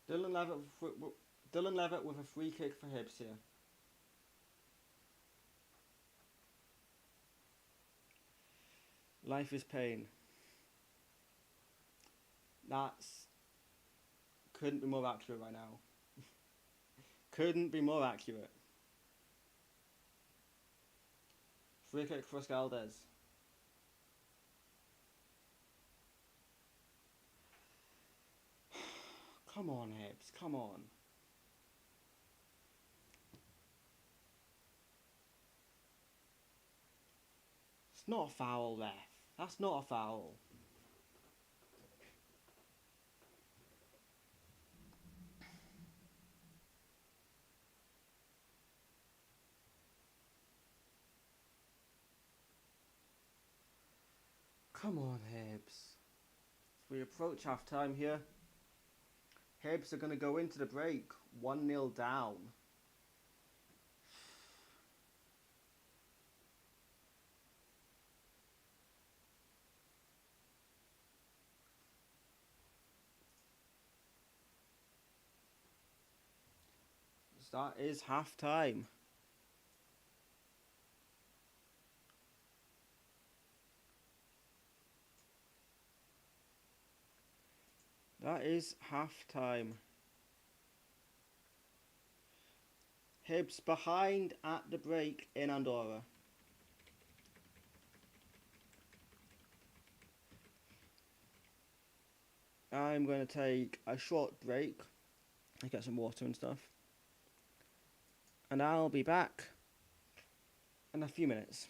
Dylan Levitt with a free kick for Hibs here. Life is pain. That's... couldn't be more accurate right now. Couldn't be more accurate. Free kick for Scaldez. Come on, Hibs, come on. It's not a foul, ref. That's not a foul. Come on, Hibs. We approach half time here. Hibs are going to go into the break 1-0 down. So that is half time. That is half time. Hibs behind at the break in Andorra. I'm going to take a short break. I get some water and stuff. And I'll be back in a few minutes.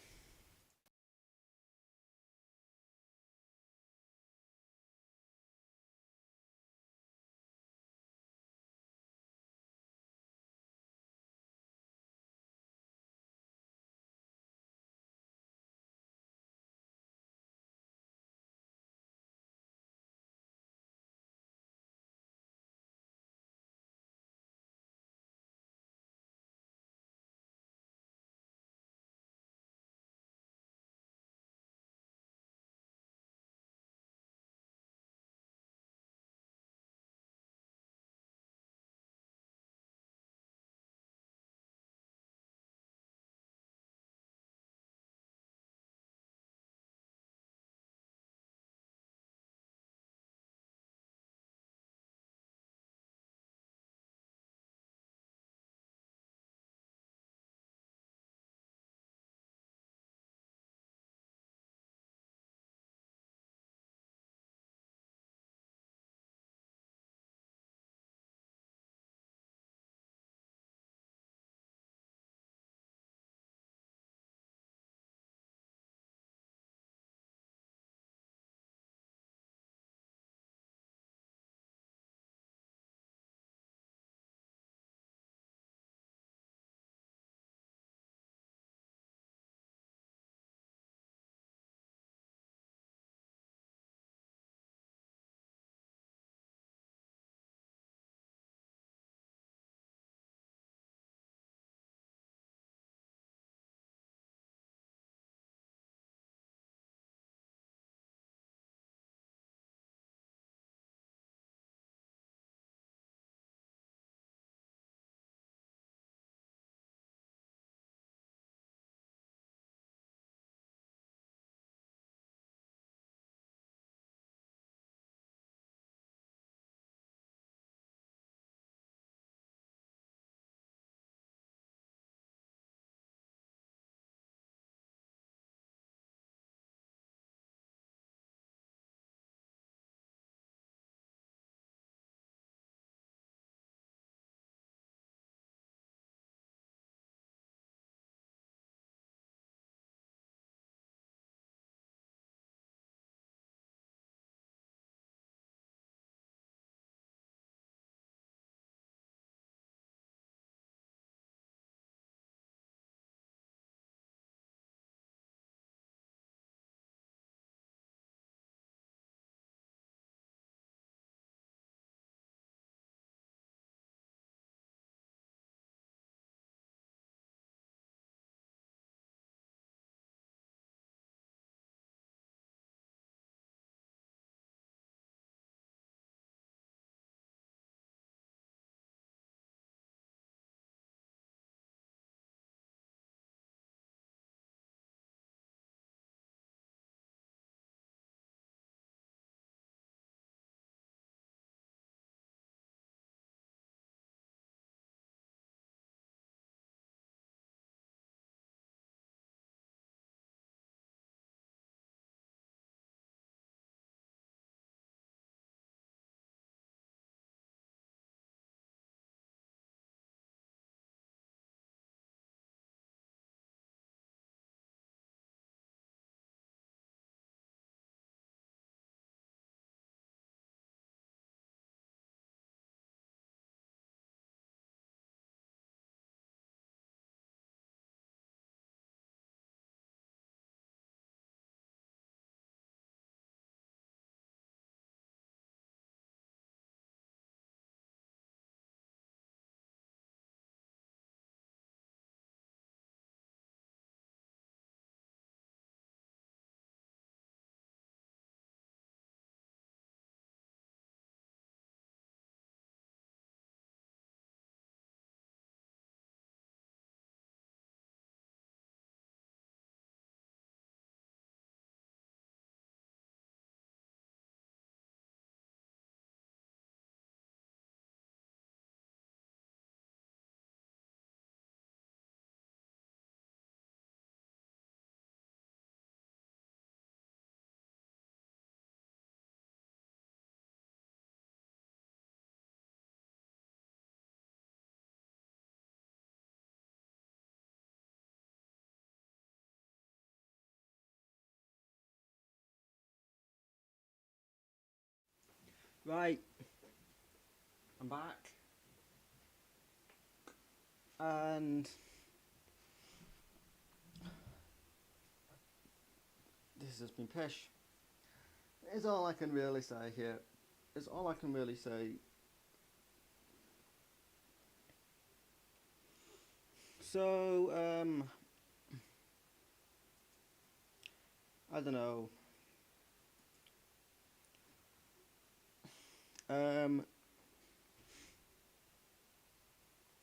Right, I'm back, and this has been pish. It's all I can really say here. It's all I can really say. So, I don't know.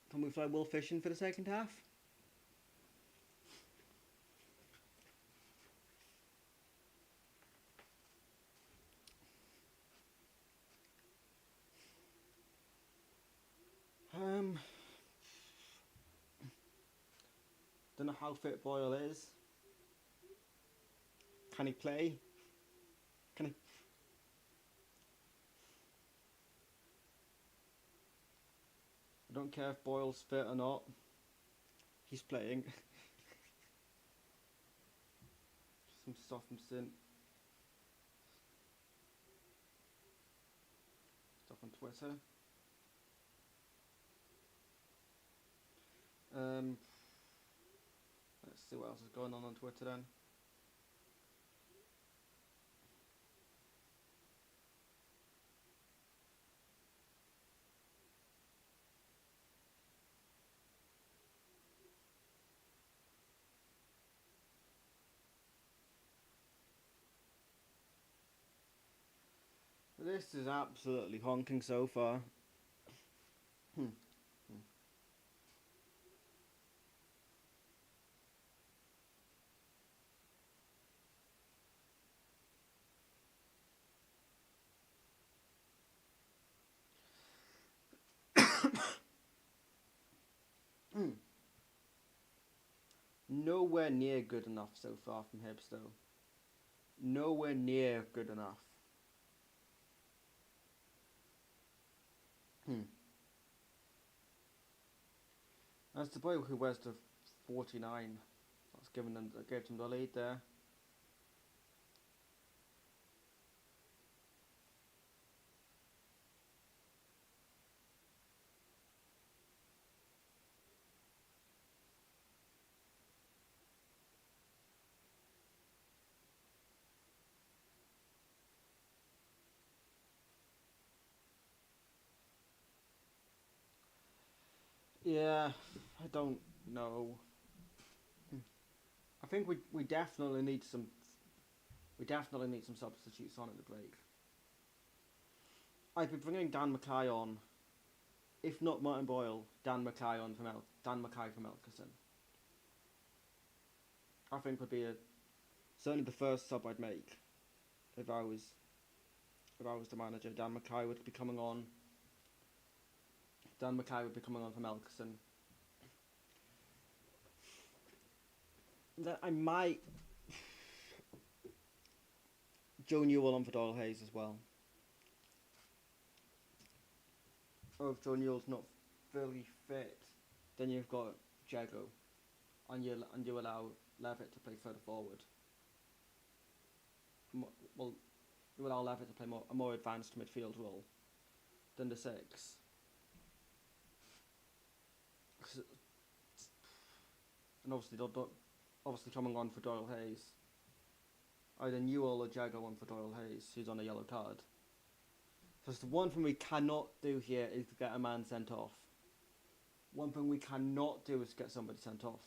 Can we fly wolf fishing for the second half? Don't know how fit Boyle is. Can he play? Can he? I don't care if Boyle's fit or not. He's playing. Some stuff from Sin. Stuff on Twitter. Let's see what else is going on Twitter then. This is absolutely honking so far. Nowhere near good enough so far from Hibs though. Nowhere near good enough. That's the boy who wears the 49. That's gave them the lead there. Yeah, I don't know. I think we definitely need some substitutes on at the break. I'd be bringing Dan Mackay on, if not Martin Boyle, Dan Mackay from Elkerson. I think would be certainly the first sub I'd make if I was the manager. Dan Mackay would be coming on. Dan Mackay would be coming on from Elkerson. Then I might Joe Newell on for Doyle Hayes as well. Or if Joe Newell's not fully fit, then you've got Jago, and you allow Levitt to play further forward. Well, you allow Levitt to play a more advanced midfield role than the 6. And obviously coming on for Doyle Hayes, either Newell or Jago on for Doyle Hayes, who's on a yellow card. So it's the one thing we cannot do here is to get a man sent off. One thing we cannot do is get somebody sent off.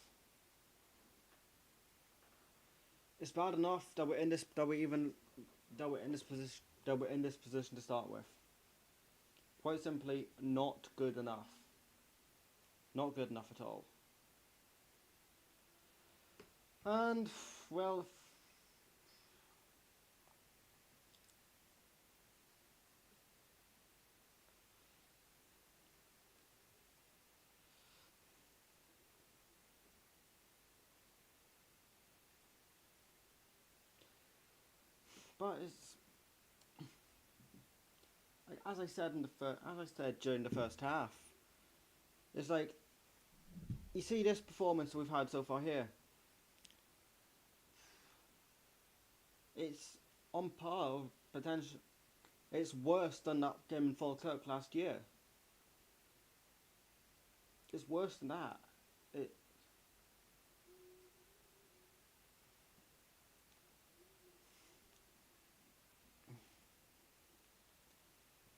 It's bad enough that we're in this position to start with. Quite simply, not good enough. Not good enough at all. And well, but it's like, as I said during the first half, it's like you see this performance we've had so far here. It's on par, It's worse than that game in Falkirk last year. It's worse than that. It.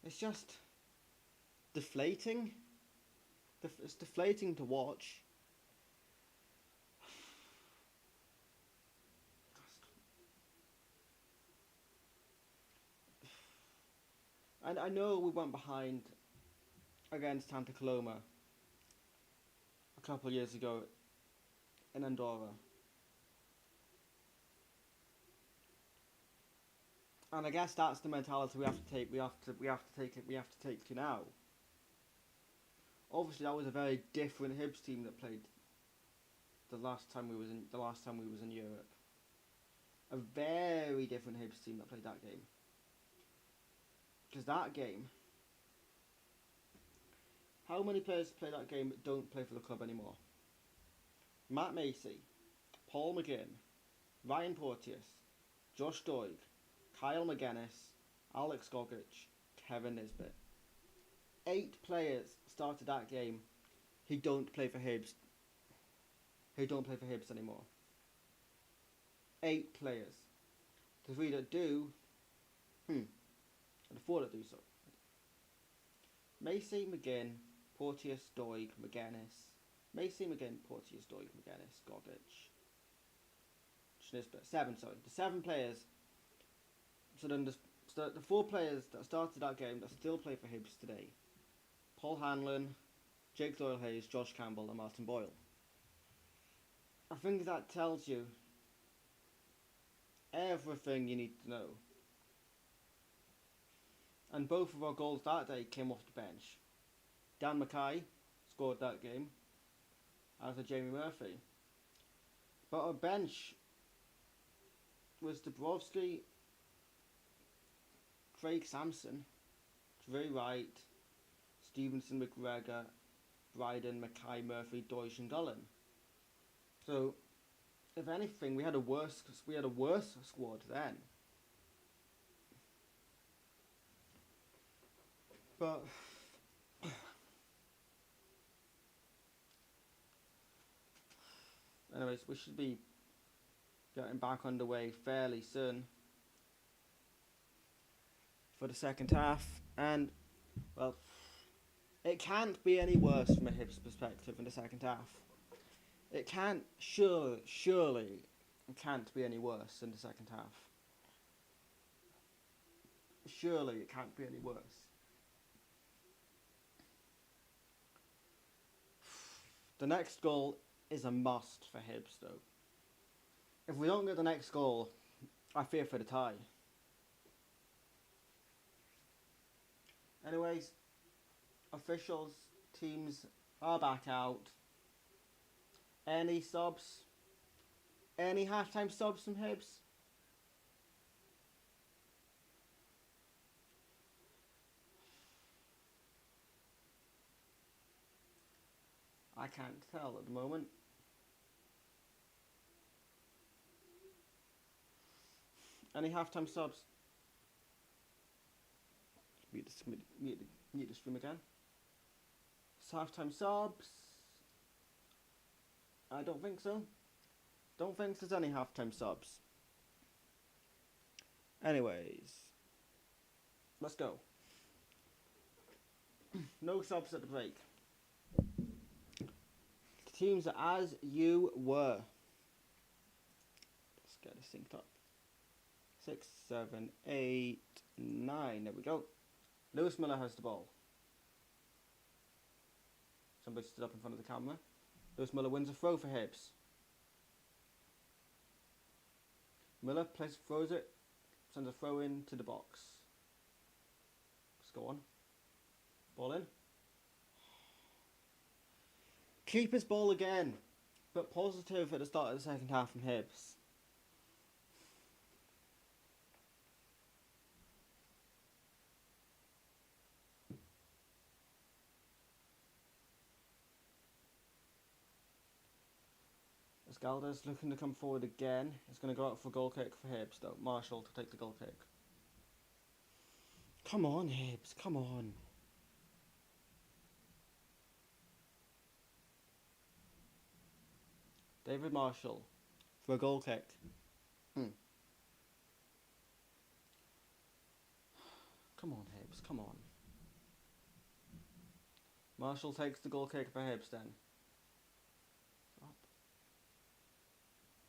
It's just deflating. It's deflating to watch. And I know we went behind against Santa Coloma a couple of years ago in Andorra. And I guess that's the mentality we have to take. We have to take to now. Obviously, that was a very different Hibs team that played the last time we was in Europe. A very different Hibs team that played that game. Because that game, how many players play that game that don't play for the club anymore? Matt Macy, Paul McGinn, Ryan Porteous, Josh Doig, Kyle McGuinness, Alex Gogic, Kevin Nisbet. 8 players started that game who don't play for Hibs. Who don't play for Hibs anymore. 8 players. The 3 that do, and the 4 that do so. Macy, McGinn, Porteous, Doig, McGuinness. Macy, McGinn, Porteous, Doig, McGuinness, Gogic, Nisbet. 7, sorry. The 7 players. So then the 4 players that started that game that still play for Hibs today. Paul Hanlon, Jake Doyle-Hayes, Josh Campbell and Martin Boyle. I think that tells you everything you need to know. And both of our goals that day came off the bench. Dan Mackay scored that game, as did Jamie Murphy. But our bench was Dabrowski, Craig Sampson, Dre Wright, Stevenson, McGregor, Bryden, Mackay, Murphy, Deutsch and Gullen. So, if anything, we had a worse squad then. But anyways, we should be getting back underway fairly soon for the second half, and well, it can't be any worse from a Hibs perspective in the second half. It can't, surely it can't be any worse in the second half. Surely it can't be any worse. The next goal is a must for Hibs though. If we don't get the next goal, I fear for the tie. Anyways, officials, teams are back out. Any subs? Any halftime subs from Hibs? I can't tell at the moment. Any halftime subs? Mute the stream again. So halftime subs? I don't think so. Don't think there's any halftime subs. Anyways, let's go. No subs at the break. Teams are as you were. Let's get this synced up. 6, 7, 8, 9. There we go. Lewis Miller has the ball. Somebody stood up in front of the camera. Lewis Miller wins a throw for Hibs. Miller throws it, sends a throw into the box. Let's go on. Ball in. Keeper's ball again, but positive at the start of the second half from Hibs. Escalda's looking to come forward again. It's going to go out for a goal kick for Hibs though. Marshall to take the goal kick. Come on, Hibs, come on. David Marshall for a goal kick. Come on, Hibs, come on. Marshall takes the goal kick for Hibs then. Up.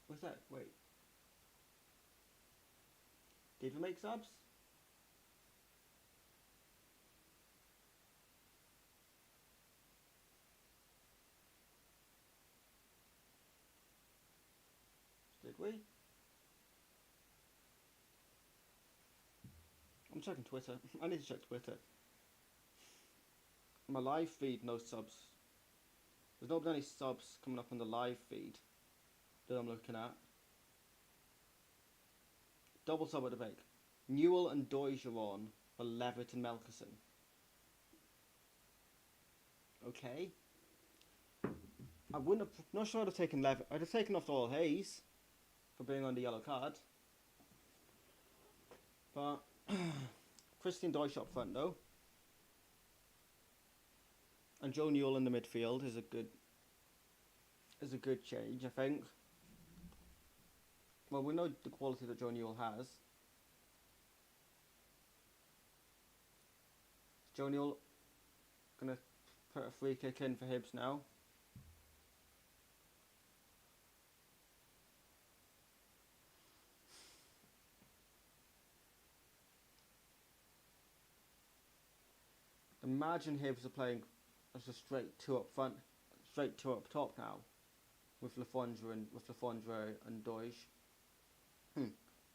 What's that? Wait. Did we make subs? Did we? I'm checking Twitter. I need to check Twitter. My live feed, no subs. There's not been any subs coming up on the live feed that I'm looking at. Double sub at the break. Newell and Doigeron for Levitt and Melkerson. Okay. I wouldn't have, not sure I'd have taken Levitt. I'd have taken off Doyle Hayes for being on the yellow card. But Christian Deutsch up front though. And Joe Newell in the midfield is a good change, I think. Well, we know the quality that Joe Newell has. Joe Newell gonna put a free kick in for Hibs now. Imagine Hibs are playing as a straight two up front, straight two up top now, with Lafondra and Deutsch.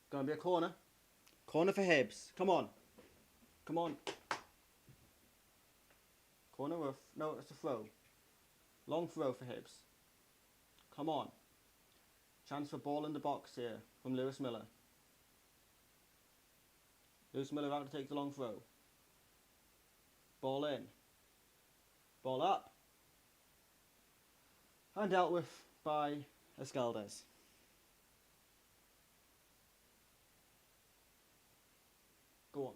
Gonna be a corner. Corner for Hibs. Come on. Come on. Corner or no, it's a throw. Long throw for Hibs. Come on. Chance for ball in the box here from Lewis Miller. Lewis Miller out to take the long throw. Ball in. Ball up. And dealt with by Escaldes. Go on.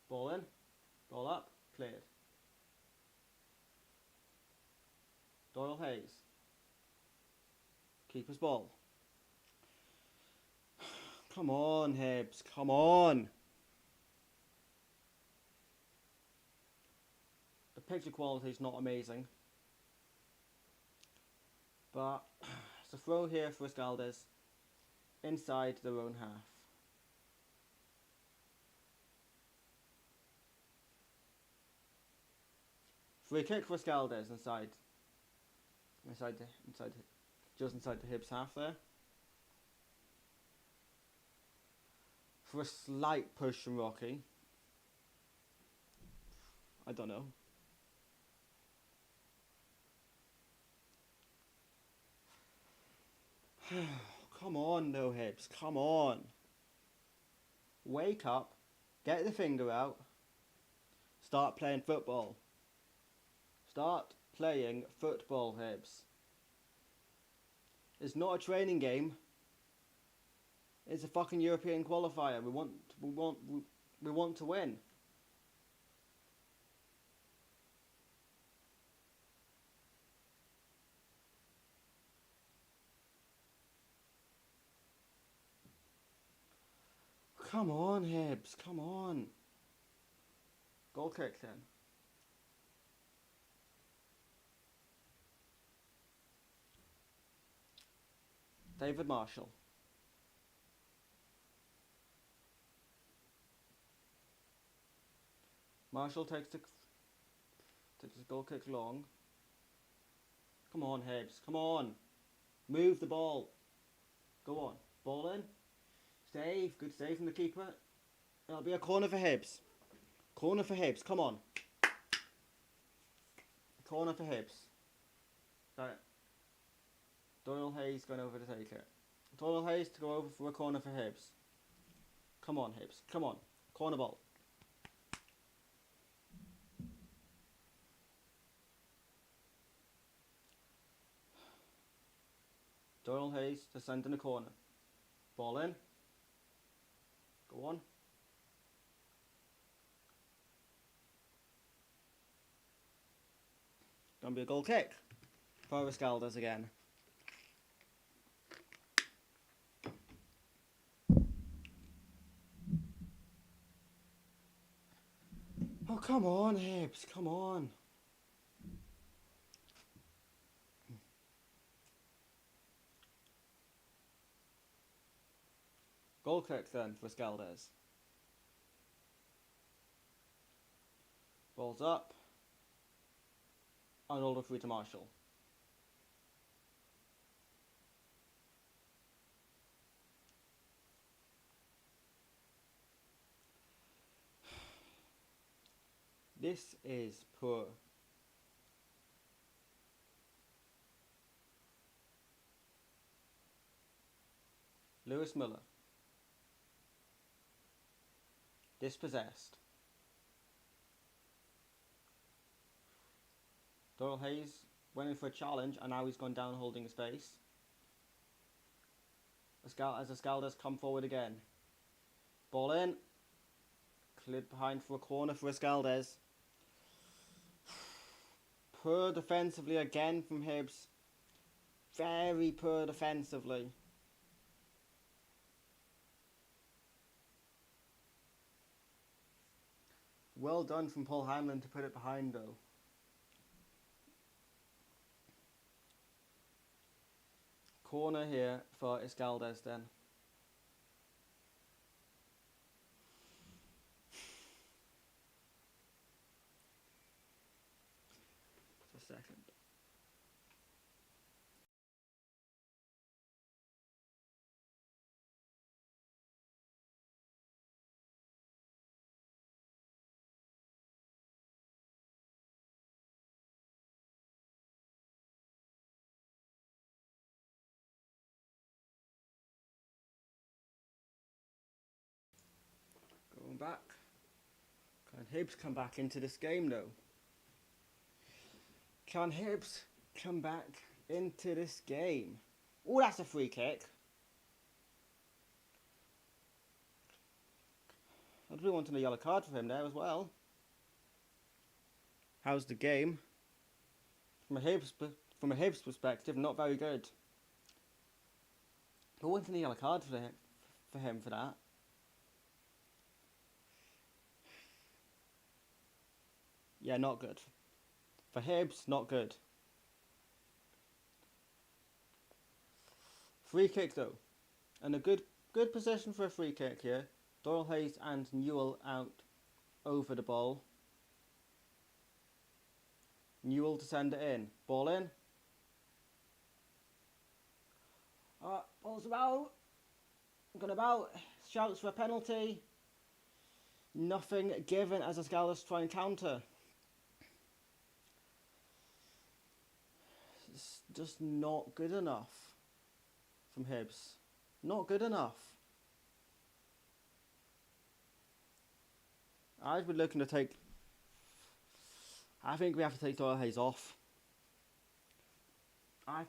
Ball in. Ball up. Cleared. Doyle Hayes. Keeper's ball. Come on, Hibs. Come on. The picture quality is not amazing. But it's a throw here for Escaldes. Inside their own half. Free kick for Escaldes inside just inside the Hibs half there. For a slight push from Rocky. I don't know. Come on, no Hibs. Come on. Wake up. Get the finger out. Start playing football. Start playing football, Hibs. It's not a training game. It's a fucking European qualifier. We want to win. Come on, Hibs. Come on. Goal kick then. David Marshall. Marshall takes the goal kick long. Come on, Hibs. Come on. Move the ball. Go on. Ball in. Save. Good save from the keeper. It'll be a corner for Hibs. Corner for Hibs. Come on. Corner for Hibs. Right. Doyle Hayes going over to take it. Doyle Hayes to go over for a corner for Hibs. Come on, Hibs. Come on. Corner ball. Doyle Hayes to send in a corner. Ball in. Go on. going to be a goal kick for Rascaldas again. Oh, come on, Hibs, come on. Goal kick then for Rascaldas. Ball's up. And all free to Marshall. This is poor. Lewis Miller. Dispossessed. Doyle Hayes went in for a challenge and now he's gone down holding his face. As Rascaldas come forward again. Ball in. Cleared behind for a corner for Rascaldas. Poor defensively again from Hibs. Very poor defensively. Well done from Paul Hamlin to put it behind though. Corner here for Rascaldas then. Just a second. Going back. Can Hibs come back into this game though? Can Hibs come back into this game? Oh, that's a free kick. I'd really wanted a yellow card for him there as well. How's the game? From a Hibs perspective, not very good. I wanted a yellow card for him for that. Yeah, not good. For Hibs, not good. Free kick though. And a good position for a free kick here. Doyle Hayes and Newell out over the ball. Newell to send it in. Ball in. Ball's about. Gone about. Shouts for a penalty. Nothing given as Rascaldas try and counter. It's just not good enough from Hibs. Not good enough. I'd be looking to take. I think we have to take Doyle Hayes off. I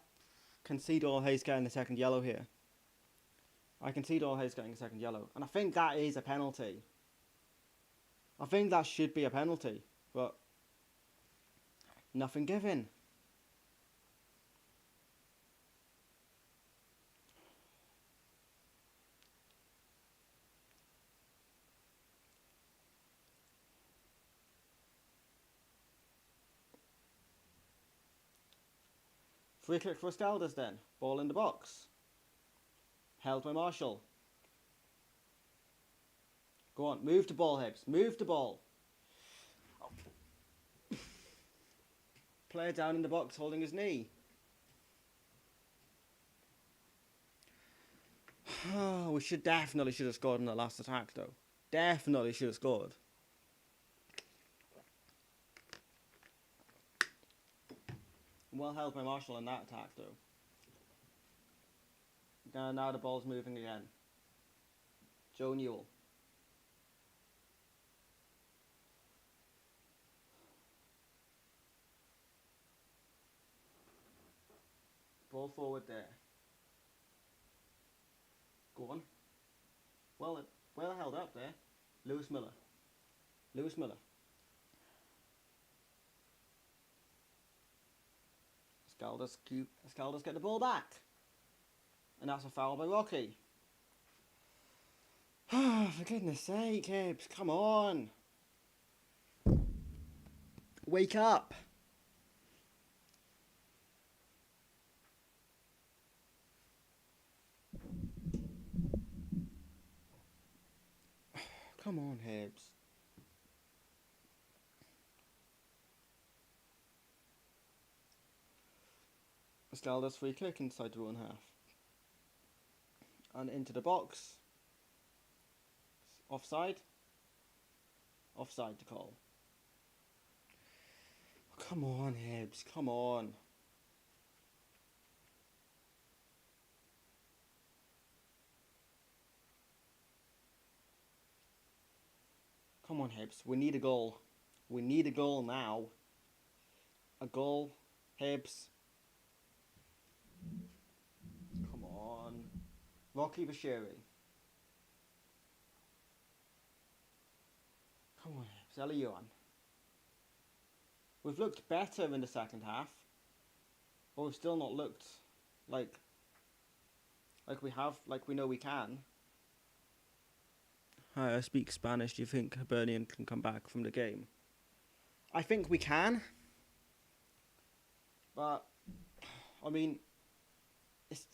can see Doyle Hayes getting the second yellow here. I can see Doyle Hayes getting a second yellow. And I think that is a penalty. I think that should be a penalty. But nothing given. Free kick for Rascaldas then. Ball in the box. Held by Marshall. Go on, move the ball, Hibs. Move the ball. Player down in the box holding his knee. We definitely should have scored in the last attack though. Definitely should have scored. Well held by Marshall in that attack though. Now the ball's moving again. Joe Newell. Ball forward there. Go on. Well held up there. Lewis Miller. Lewis Miller. Scalders get the ball back. And that's a foul by Rocky. For goodness sake, Hibs, come on. Wake up. Come on, Hibs. Scalders free kick inside the 1 half. And into the box. Offside. Offside to call. Come on, Hibs, come on. Come on, Hibs, we need a goal. We need a goal now. A goal, Hibs. Come on. Rocky Bashiri. Come on, Hibs, Ella Yuan. We've looked better in the second half, but we've still not looked like we know we can. Hi, I speak Spanish. Do you think Hibernian can come back from the game? I think we can, but I mean, it's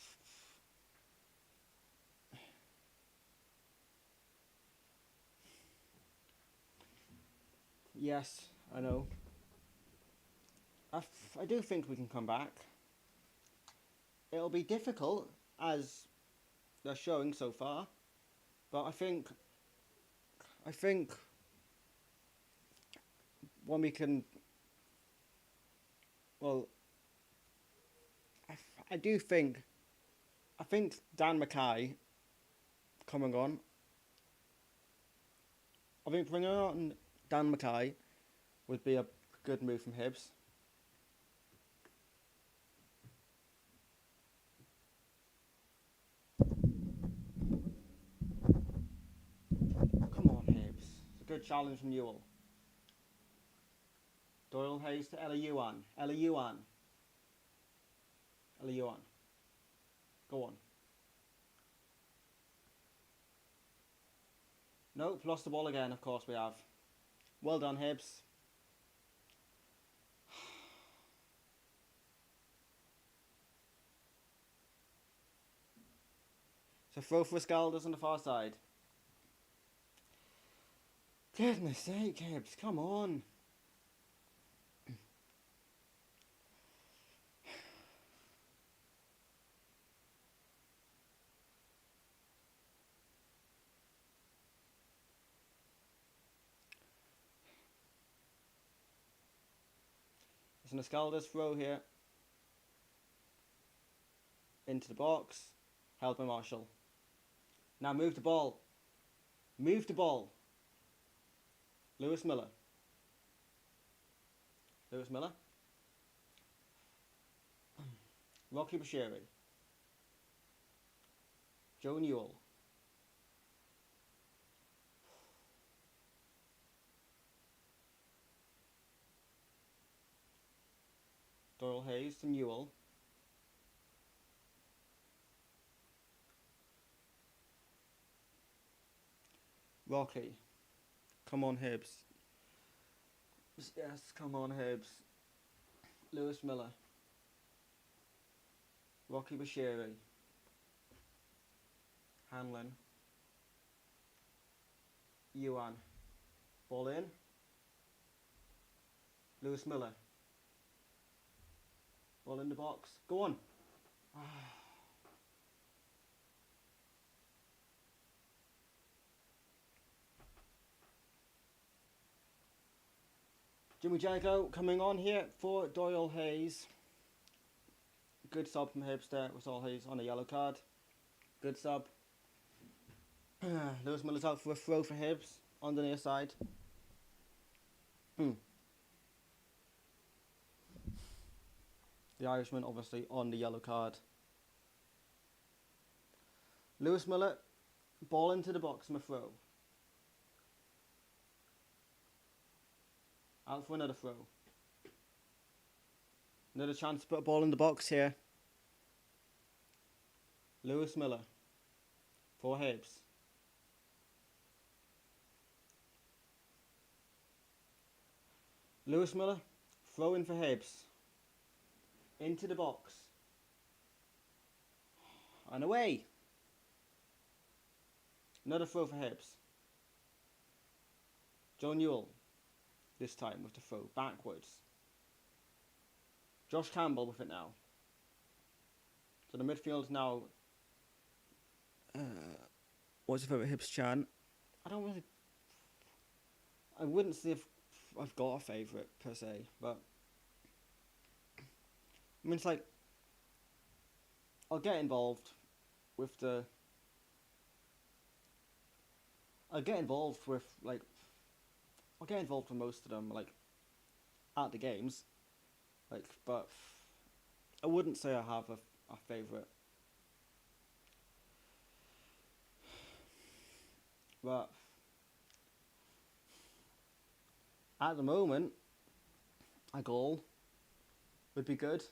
yes, I know. I do think we can come back. It'll be difficult, as they're showing so far, but I think when we can, well, I think Dan Mackay coming on. I think bringing on Dan Mackay would be a good move from Hibs. Come on, Hibs. It's a good challenge from Newell. Doyle Hayes to Ella Yuan. Ella Yuan. Ella Yuan. Go on. Nope, lost the ball again, of course we have. Well done, Hibs. So throw for Scalders on the far side. Goodness sake, Hibs, come on. It's an Scalders throw here. Into the box. Held by Marshall. Now move the ball. Move the ball. Lewis Miller. Lewis Miller. Rocky Bashiri. Joe Newell. Doyle Hayes to Newell. Rocky. Come on, Hibs. Yes, come on, Hibs. Lewis Miller. Rocky Bashiri. Hanlon. Yuan. Ball in. Lewis Miller. Ball in the box. Go on. Jimmy Jago coming on here for Doyle Hayes. Good sub from Hibs there with Doyle Hayes on a yellow card. Good sub. Lewis Miller's out for a throw for Hibs on the near side. The Irishman obviously on the yellow card. Lewis Miller, ball into the box from a throw. Out for another throw. Another chance to put a ball in the box here. Lewis Miller for Hibs. Lewis Miller, throw in for Hibs. Into the box. And away. Another throw for Hibs. Joe Newell, this time with the throw backwards. Josh Campbell with it now. So the midfield is now. What's your favourite Hibs chant? I wouldn't say if I've got a favourite per se, but I mean, it's like I'll get involved with most of them, like at the games, like, but I wouldn't say I have a favourite. But at the moment, a goal would be good.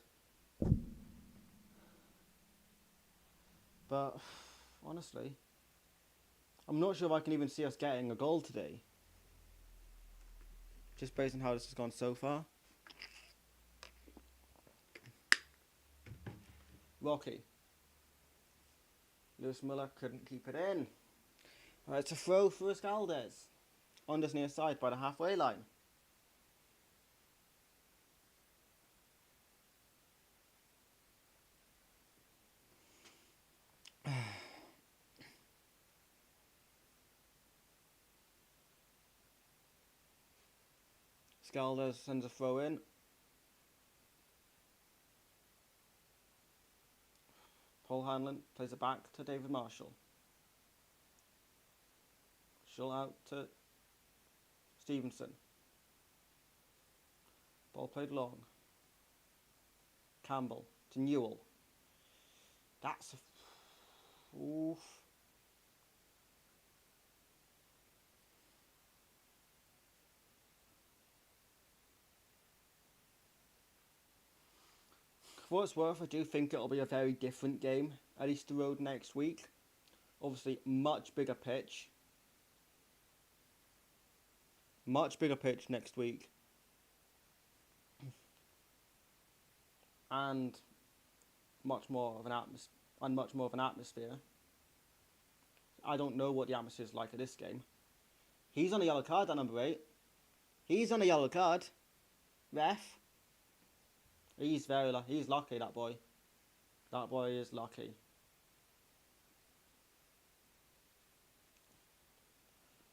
But honestly, I'm not sure if I can even see us getting a goal today. Just based on how this has gone so far. Rocky. Lewis Miller couldn't keep it in. Alright, it's a throw for Escaldes. On this near side by the halfway line. Escaldes sends a throw in. Paul Hanlon plays it back to David Marshall. Marshall out to Stevenson. Ball played long. Campbell to Newell. That's a... Oof. For what it's worth, I do think it'll be a very different game at Easter Road next week. Obviously, much bigger pitch. Much bigger pitch next week. And much more of an atmosphere. I don't know what the atmosphere is like at this game. He's on a yellow card at number 8. He's on a yellow card. Ref. He's lucky, that boy. That boy is lucky.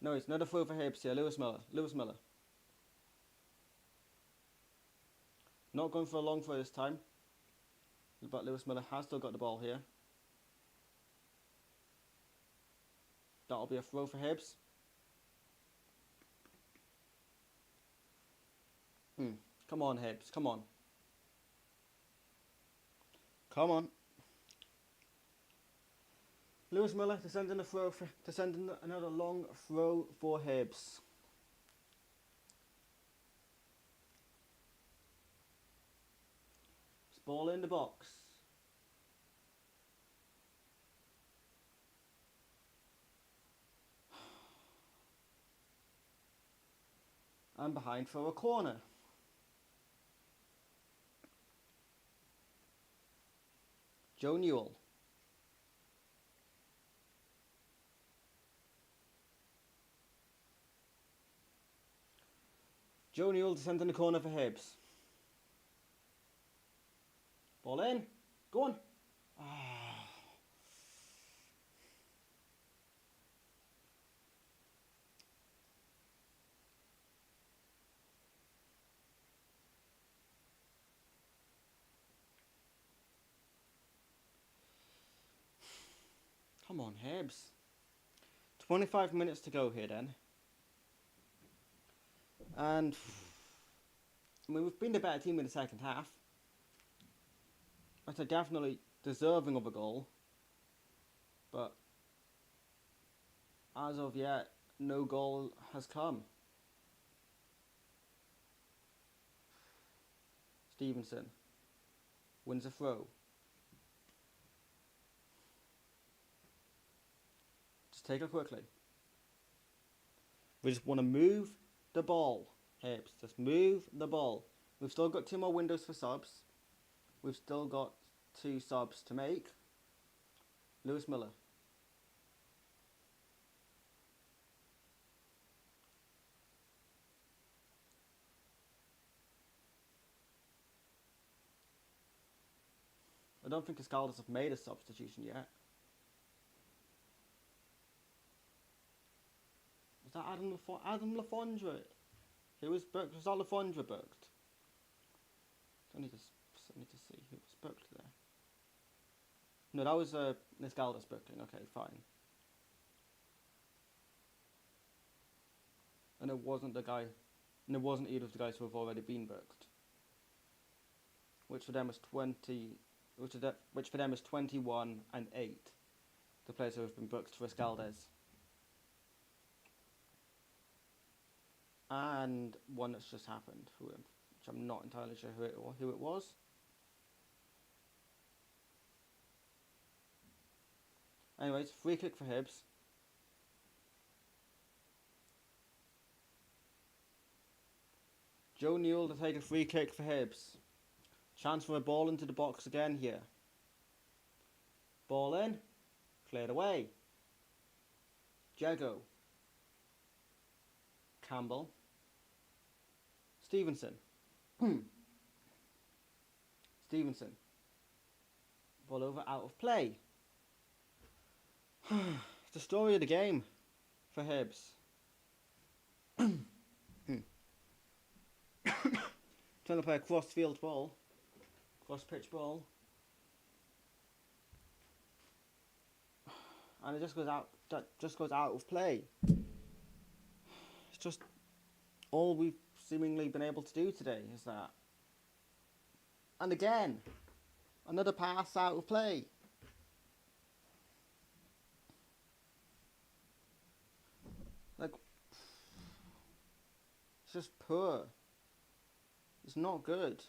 No, it's another throw for Hibs here. Lewis Miller. Not going for a long throw this time. But Lewis Miller has still got the ball here. That'll be a throw for Hibs. Come on, Hibs. Come on. Come on. Lewis Miller to send in another long throw for Hibs. Ball in the box. And behind for a corner. Joe Newell. Joe Newell to send in the corner for Hibs. Ball in. Go on. Come on, Hibs. 25 minutes to go here then. And I mean, we've been the better team in the second half. But they're definitely deserving of a goal. But as of yet, no goal has come. Stevenson wins a throw. Just take it quickly. We just want to move the ball. Hibs, just move the ball. We've still got 2 more windows for subs. We've still got 2 subs to make. Lewis Miller. I don't think Escaldes have made a substitution yet. Was that Adam Lafondra? Who was booked? Was that Lafondra booked? I need to see who was booked there. No, that was Escaldes booking. Okay, fine. And it wasn't the guy, and it wasn't either of the guys who have already been booked. Which for them is 20. Which for them is 21 and 8. The players who have been booked for Escaldes. And one that's just happened for him, which I'm not entirely sure who it was. Anyways, free kick for Hibs. Joe Newell to take a free kick for Hibs. Chance for a ball into the box again here. Ball in. Cleared away. Jago. Campbell. Stevenson. Stevenson. Ball over, out of play. It's the story of the game for Hibs. Trying to play a cross-field ball. Cross-pitch ball. And it just goes out. That just goes out of play. It's just all we've seemingly been able to do today is that. And again, another pass out of play. Like, it's just poor. It's not good.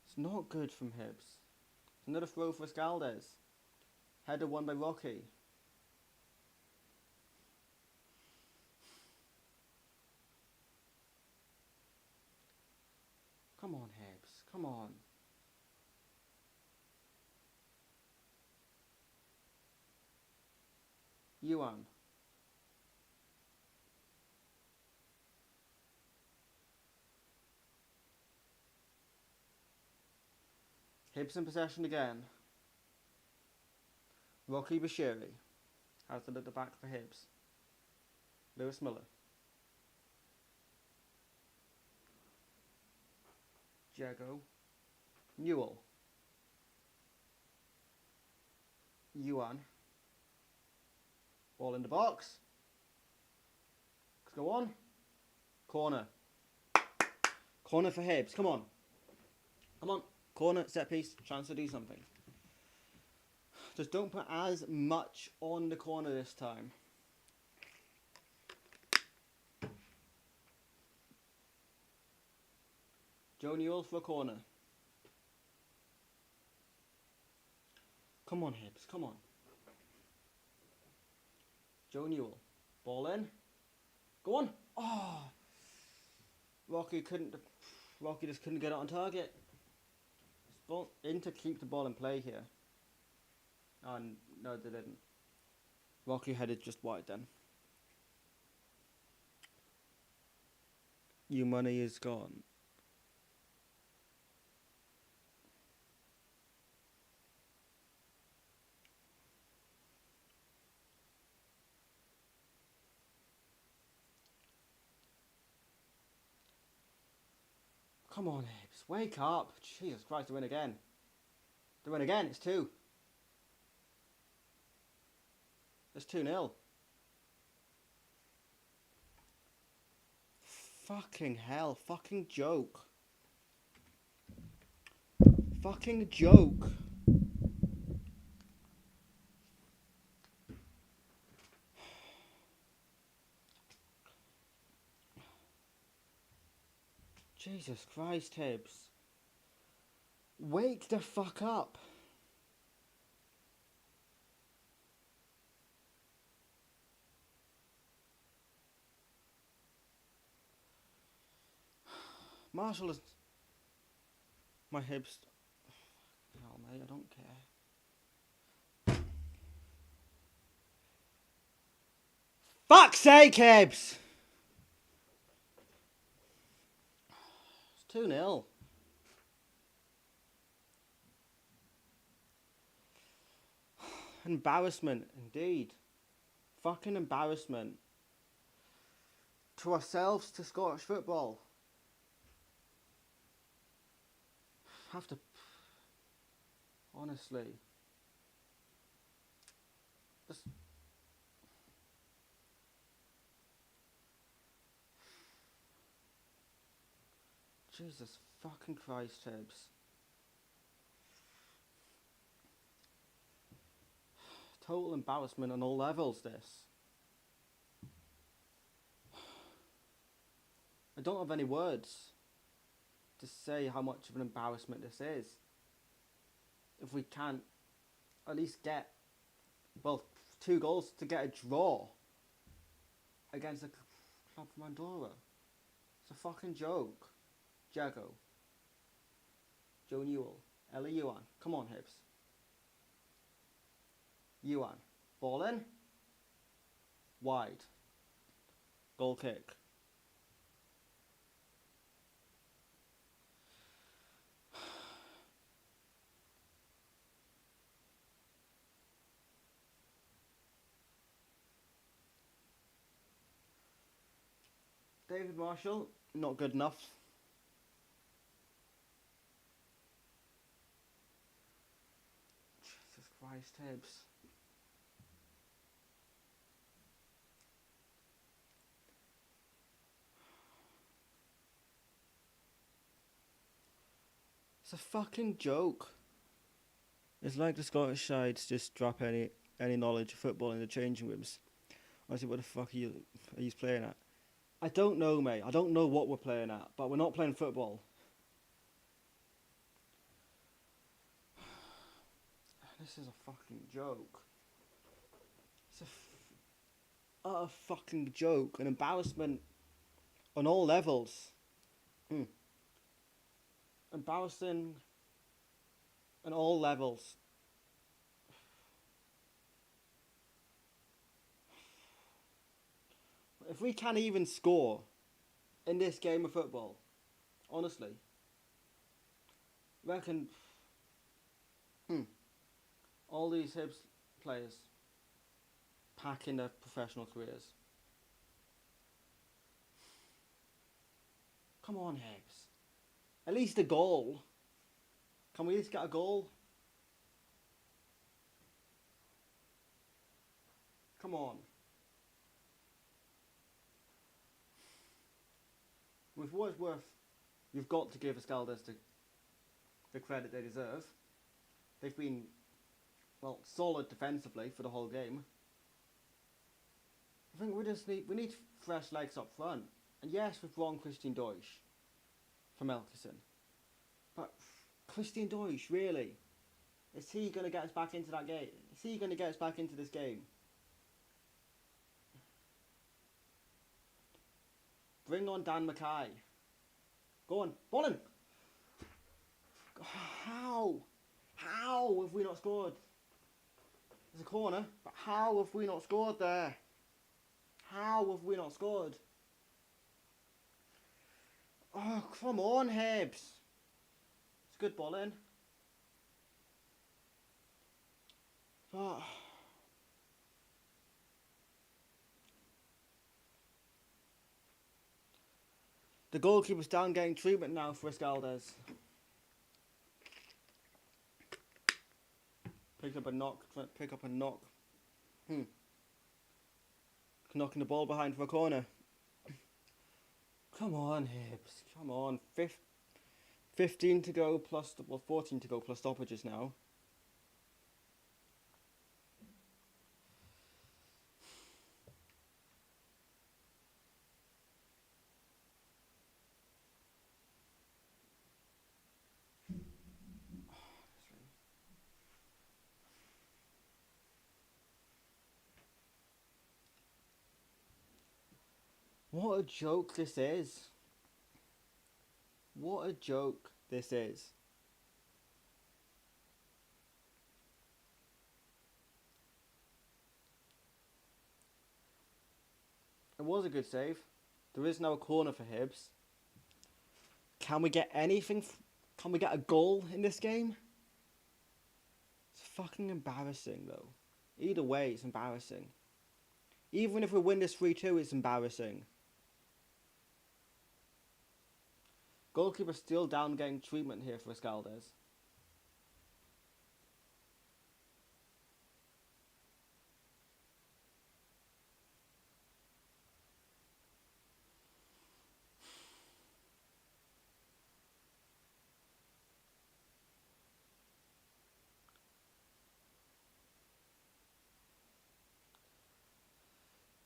It's not good from Hibs. Another throw for Escaldes. Header won by Rocky. Come on, Hibs. Come on. Yuan. Hibs in possession again. Rocky Bashiri has it at the back for Hibs. Lewis Miller. Jago. Newell. Yuan. Ball in the box. Let's go on. Corner. Corner for Hibs. Come on. Come on. Corner, set piece, chance to do something. Just don't put as much on the corner this time. Joe Newell for a corner. Come on, Hibs, come on. Joe Newell. Ball in. Go on. Oh. Rocky just couldn't get it on target. Ball in to keep the ball in play here. And no, they didn't. Rocky headed just wide then. Your money is gone. Come on, Hibs. Wake up. Jesus Christ, they win again. They win again. It's 2. It's 2-0. Fucking hell. Fucking joke. Fucking joke. Jesus Christ, Hibbs. Wake the fuck up. Marshall is... My Hibbs... Hell, mate, I don't care. Fuck's sake, Hibbs! It's 2-0. Embarrassment, indeed. Fucking embarrassment. To ourselves, to Scottish football. Have to... Honestly. Just... Jesus fucking Christ, Hibbs. Total embarrassment on all levels, this. I don't have any words to say how much of an embarrassment this is. If we can't at least get, well, 2 goals to get a draw against a club from Andorra. It's a fucking joke. Jago. Joe Newell. Ellie Yuan. Come on, Hibbs. Yuan. Ball in. Wide. Goal kick. David Marshall, not good enough. Jesus Christ, Hibbs. It's a fucking joke. It's like the Scottish sides just drop any knowledge of football in the changing rooms. Honestly, what the fuck are you playing at? I don't know, mate. I don't know what we're playing at, but we're not playing football. This is a fucking joke. It's a utter fucking joke. An embarrassment on all levels. Embarrassing on all levels. If we can't even score in this game of football, honestly, I reckon all these Hibs players pack in their professional careers. Come on, Hibs. At least a goal. Can we at least get a goal? Come on. With what it's worth, you've got to give Escaldes the credit they deserve. They've been, well, solid defensively for the whole game. I think we need fresh legs up front. And yes, we've wrong Christian Deutsch from Elkerson. But Christian Deutsch, really? Is he going to get us back into that game? Is he going to get us back into this game? Bring on Dan Mackay. Go on, ball in. How? How have we not scored? There's a corner, but how have we not scored there? How have we not scored? Oh, come on, Hibs. It's a good ball in. But the goalkeeper's down getting treatment now for Escaldes. Pick up a knock. Knocking the ball behind for a corner. Come on, Hibs. Come on. 15 to go plus, 14 to go plus stoppages now. What a joke this is. What a joke this is. It was a good save. There is now a corner for Hibs. Can we get anything? Can we get a goal in this game? It's fucking embarrassing though. Either way, it's embarrassing. Even if we win this 3-2, it's embarrassing. Goalkeeper still down getting treatment here for Escaldes.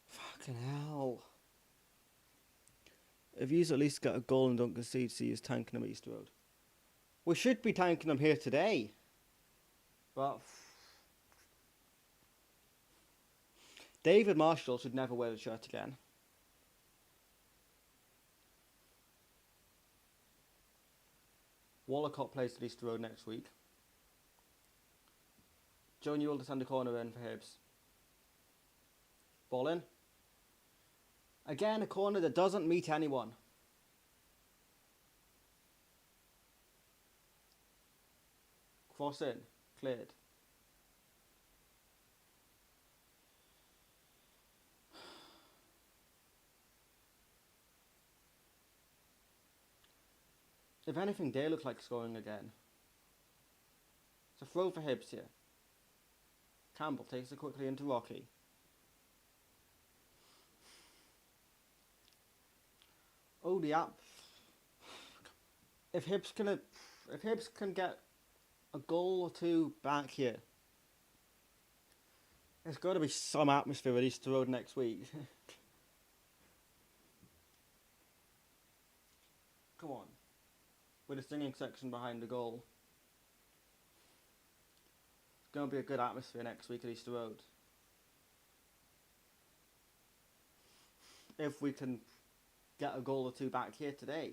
Fucking hell. If he's at least got a goal and don't concede, see, he's tanking him at Easter Road. We should be tanking him here today. But David Marshall should never wear the shirt again. Walcott plays at Easter Road next week. Joe Newell to send a corner in for Hibs. Ball in. Again, a corner that doesn't meet anyone. Cross in. Cleared. If anything, they look like scoring again. It's a throw for Hibs here. Campbell takes it quickly into Rocky. Oh, the app. If Hibs can get a goal or two back here, there's got to be some atmosphere at Easter Road next week. Come on. With a singing section behind the goal. It's going to be a good atmosphere next week at Easter Road. If we can get a goal or two back here today.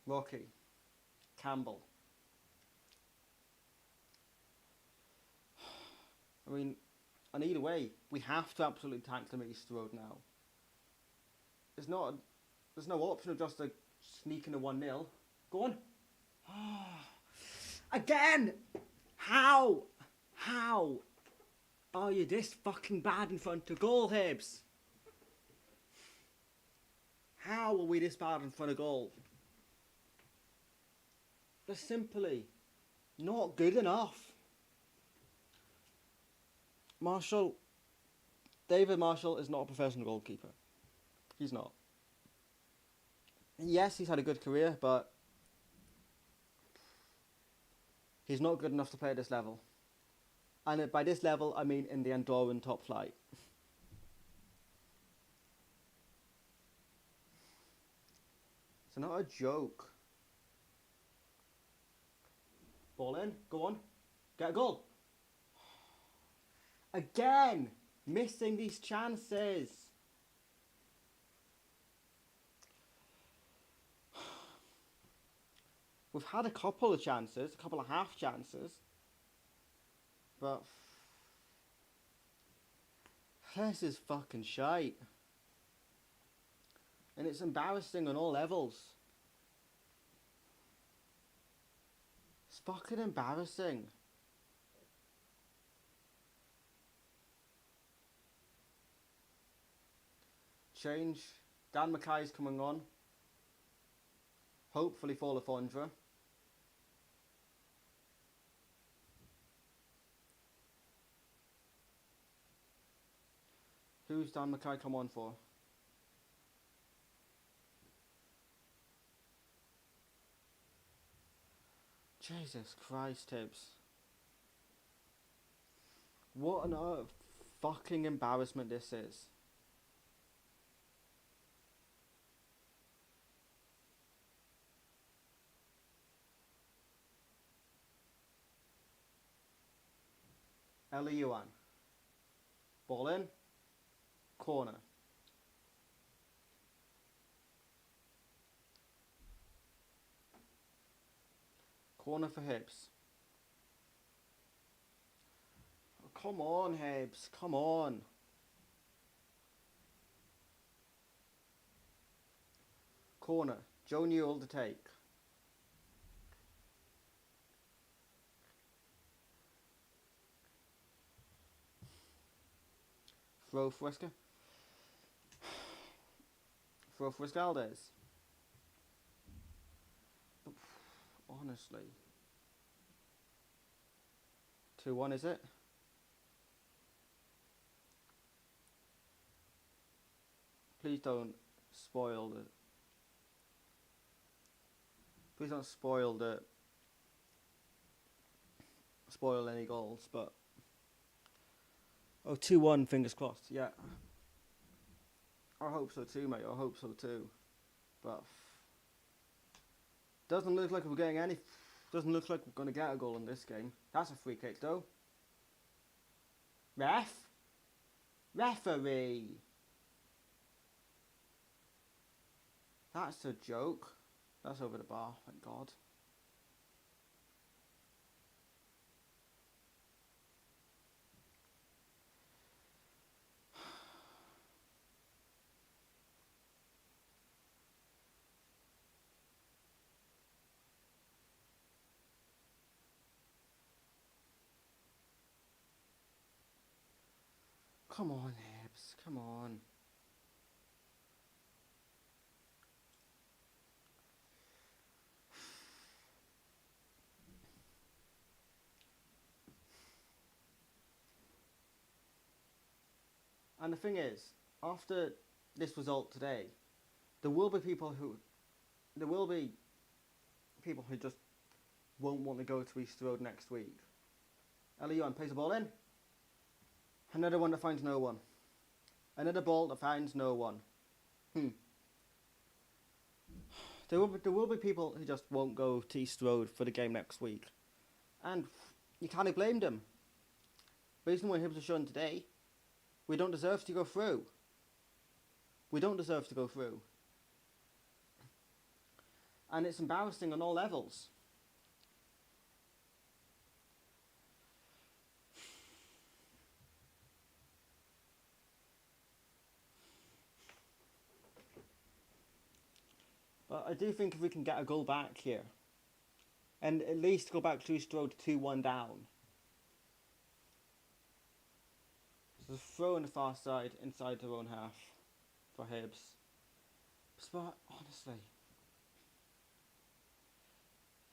Rocky. Campbell. I mean, and either way, we have to absolutely tank them at Easter Road now. There's no option of just a sneaking a 1-0. Go on. Again! How are you this fucking bad in front of goal, Hibs? How are we this bad in front of goal? They're simply not good enough. David Marshall is not a professional goalkeeper. He's not. Yes, he's had a good career, but he's not good enough to play at this level. And by this level, I mean in the Andorran top flight. It's not a joke. Ball in, go on, get a goal. Again, missing these chances. We've had a couple of chances, a couple of half chances, but this is fucking shite. And it's embarrassing on all levels. It's fucking embarrassing. Change. Dan Mackay's coming on. Hopefully for Lafondra. Who's Dan Mackay come on for? Jesus Christ, Tibbs. What an fucking embarrassment this is. Eli Yuan. Ball in. Corner. Corner for Hibs. Oh, come on, Hibs. Come on. Corner. Joe Newell to take. Throw for Wesker. Throw for Escaldes. Honestly. 2-1, is it? Please don't spoil the... Please don't spoil any goals, but... Oh, 2-1, fingers crossed, yeah. I hope so too, mate, I hope so too. But... Doesn't look like we're getting any... Doesn't look like we're going to get a goal in this game. That's a free kick, though. Ref? Referee! That's a joke. That's over the bar, thank God. Come on, Hibs, come on. And the thing is, after this result today, there will be people who just won't want to go to East Road next week. Elion plays the ball in. Another one that finds no one. Another ball that finds no one. There will be people who just won't go to East Road for the game next week. And you can't blame them. Based on what Hibs have shown today, we don't deserve to go through. We don't deserve to go through. And it's embarrassing on all levels. But I do think if we can get a goal back here, and at least go back to East Road 2-1 down. So throw on the far side, inside their own half, for Hibs. But honestly,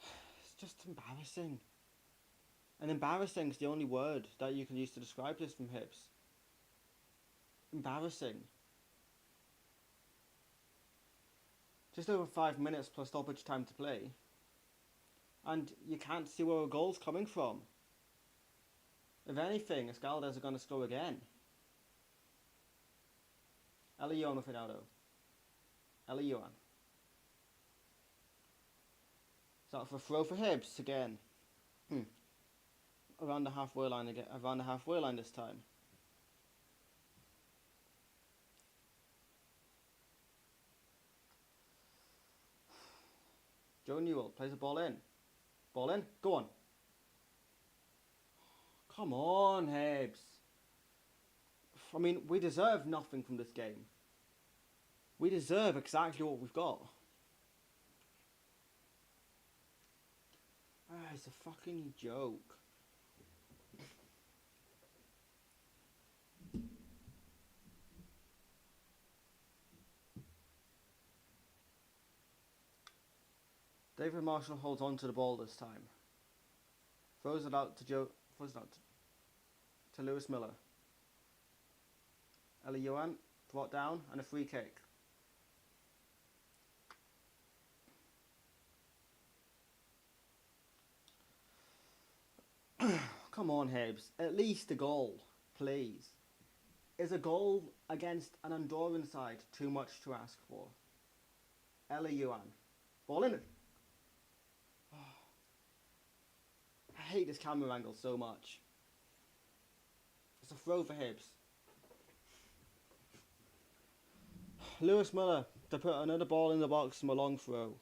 it's just embarrassing. And embarrassing is the only word that you can use to describe this from Hibs. Embarrassing. Just over 5 minutes plus stoppage time to play. And you can't see where a goal's coming from. If anything, Escaldes are going to score again. Elion with Finado. Elion. Start for a throw for Hibs again. Around the halfway line again. Around the halfway line this time. Joe Newell plays the ball in. Ball in. Go on. Come on, Hibs. I mean, we deserve nothing from this game. We deserve exactly what we've got. It's a fucking joke. David Marshall holds on to the ball this time. Throws it out to Lewis Miller. Eli Johan brought down and a free kick. Come on, Hibs. At least a goal, please. Is a goal against an Andorran side too much to ask for? Eli Johan. Ball in it. I hate this camera angle so much. It's a throw for Hibs. Lewis Miller to put another ball in the box from a long throw.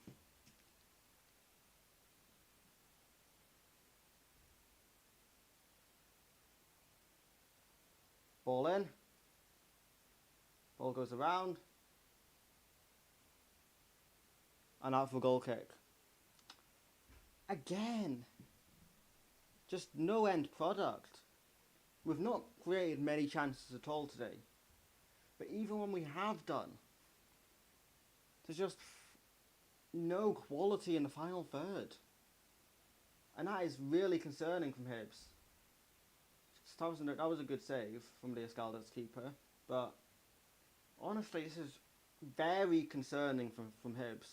Ball in. Ball goes around. And out for a goal kick. Again. Just no end product. We've not created many chances at all today. But even when we have done, there's just no quality in the final third. And that is really concerning from Hibs. That was a good save from the Escalda's keeper. But honestly, this is very concerning from Hibs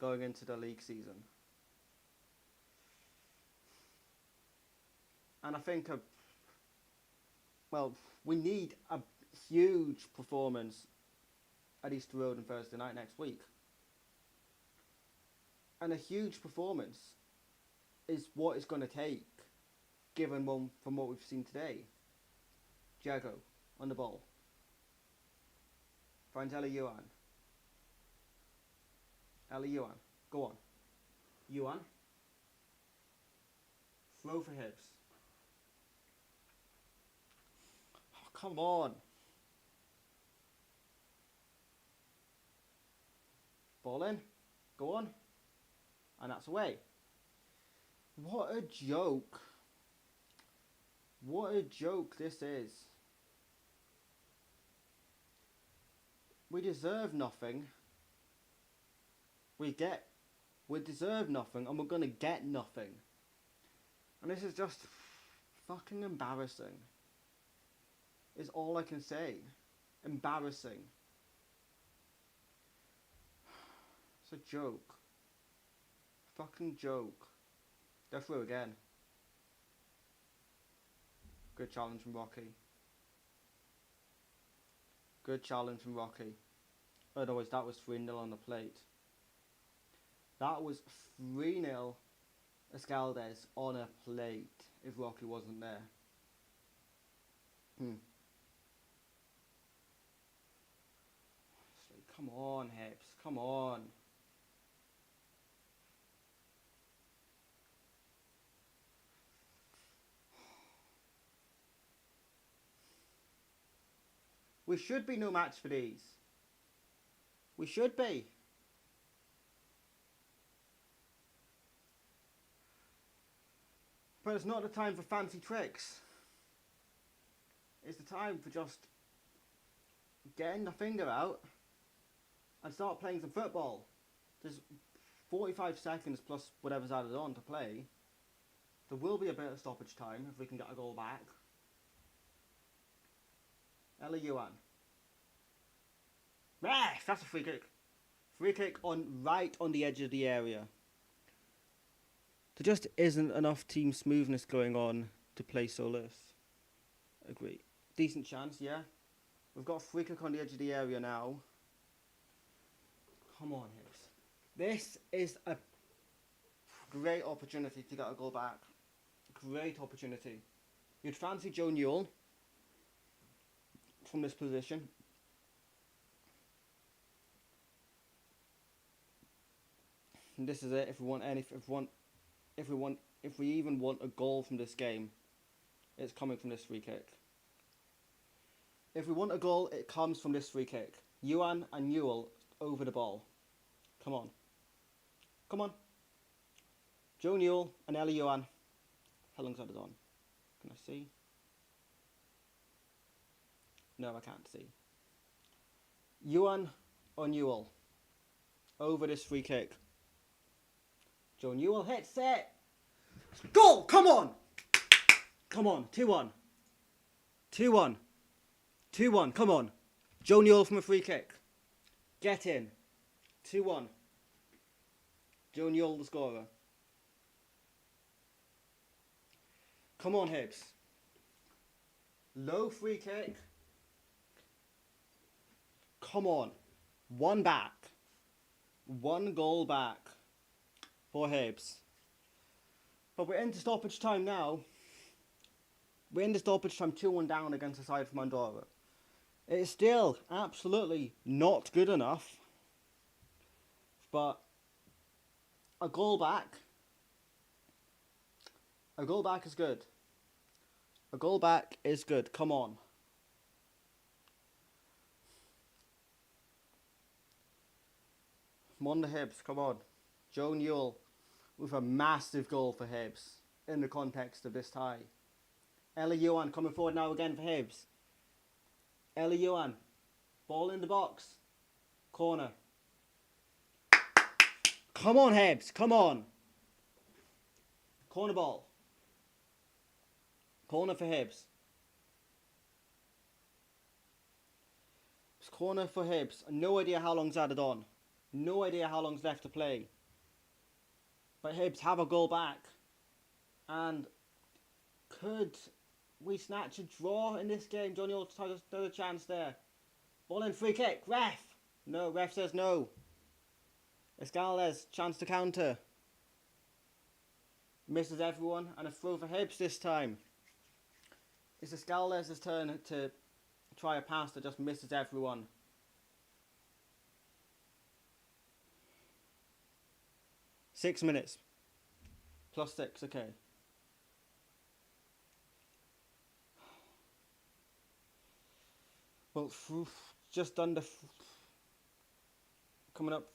going into the league season. And I think, we need a huge performance at Easter Road on Thursday night next week. And a huge performance is what it's going to take, given from what we've seen today. Diego on the ball. Finds Eli Yuan. Eli Yuan. Go on. Yuan. Throw for Hibs. Oh, come on. Ball in. Go on. And that's away. What a joke. What a joke this is. We deserve nothing. We deserve nothing, and we're going to get nothing. And this is just fucking embarrassing. Is all I can say. Embarrassing. It's a joke. Fucking joke. Go through again. Good challenge from Rocky. Good challenge from Rocky. Otherwise, that was 3-0 on the plate. That was 3-0 Escaldes on a plate if Rocky wasn't there. Come on, Hibs. Come on. We should be no match for these. We should be. But it's not the time for fancy tricks. It's the time for just getting the finger out and start playing some football. There's 45 seconds plus whatever's added on to play. There will be a bit of stoppage time if we can get a goal back. Eli Yuan. Yes, that's a free kick. Free kick right on the edge of the area. There just isn't enough team smoothness going on to play so loose. Agree. Decent chance, yeah. We've got a free kick on the edge of the area now. Come on, Hibs. This is a great opportunity to get a goal back. Great opportunity. You'd fancy Joe Newell from this position. And this is it. If we even want a goal from this game, it's coming from this free kick. If we want a goal, it comes from this free kick. Yuan and Newell over the ball. Come on. Come on. Joe Newell and Eli Yuan. How long's that on? Can I see? No, I can't see. Yuan or Newell over this free kick. Joe Newell hits it. Goal! Come on! Come on. 2-1. 2-1. 2-1. Come on. Joe Newell from a free kick. Get in. 2-1. Joe Newell the scorer. Come on, Hibs. Low free kick. Come on. One back. One goal back for Hibs. But we're into stoppage time now. We're into stoppage time 2-1 down against the side from Andorra. It's still absolutely not good enough. But a goal back is good. A goal back is good. Come on. Come on, the Hibs. Come on. Joe Newell with a massive goal for Hibs in the context of this tie. Ellie Yuan coming forward now again for Hibs. Ellie Yuan. Ball in the box. Corner. Come on, Hibs. Come on. Corner ball. Corner for Hibs. It's corner for Hibs. No idea how long's added on. No idea how long's left to play. But Hibs have a goal back. And could we snatch a draw in this game? Johnny Old's had another chance there. Ball in, free kick. Ref. No, ref says no. Escaldes, chance to counter. Misses everyone, and a throw for Hibs this time. It's Escaldes' turn to try a pass that just misses everyone. Six minutes. +6, okay. Well, just under... coming up...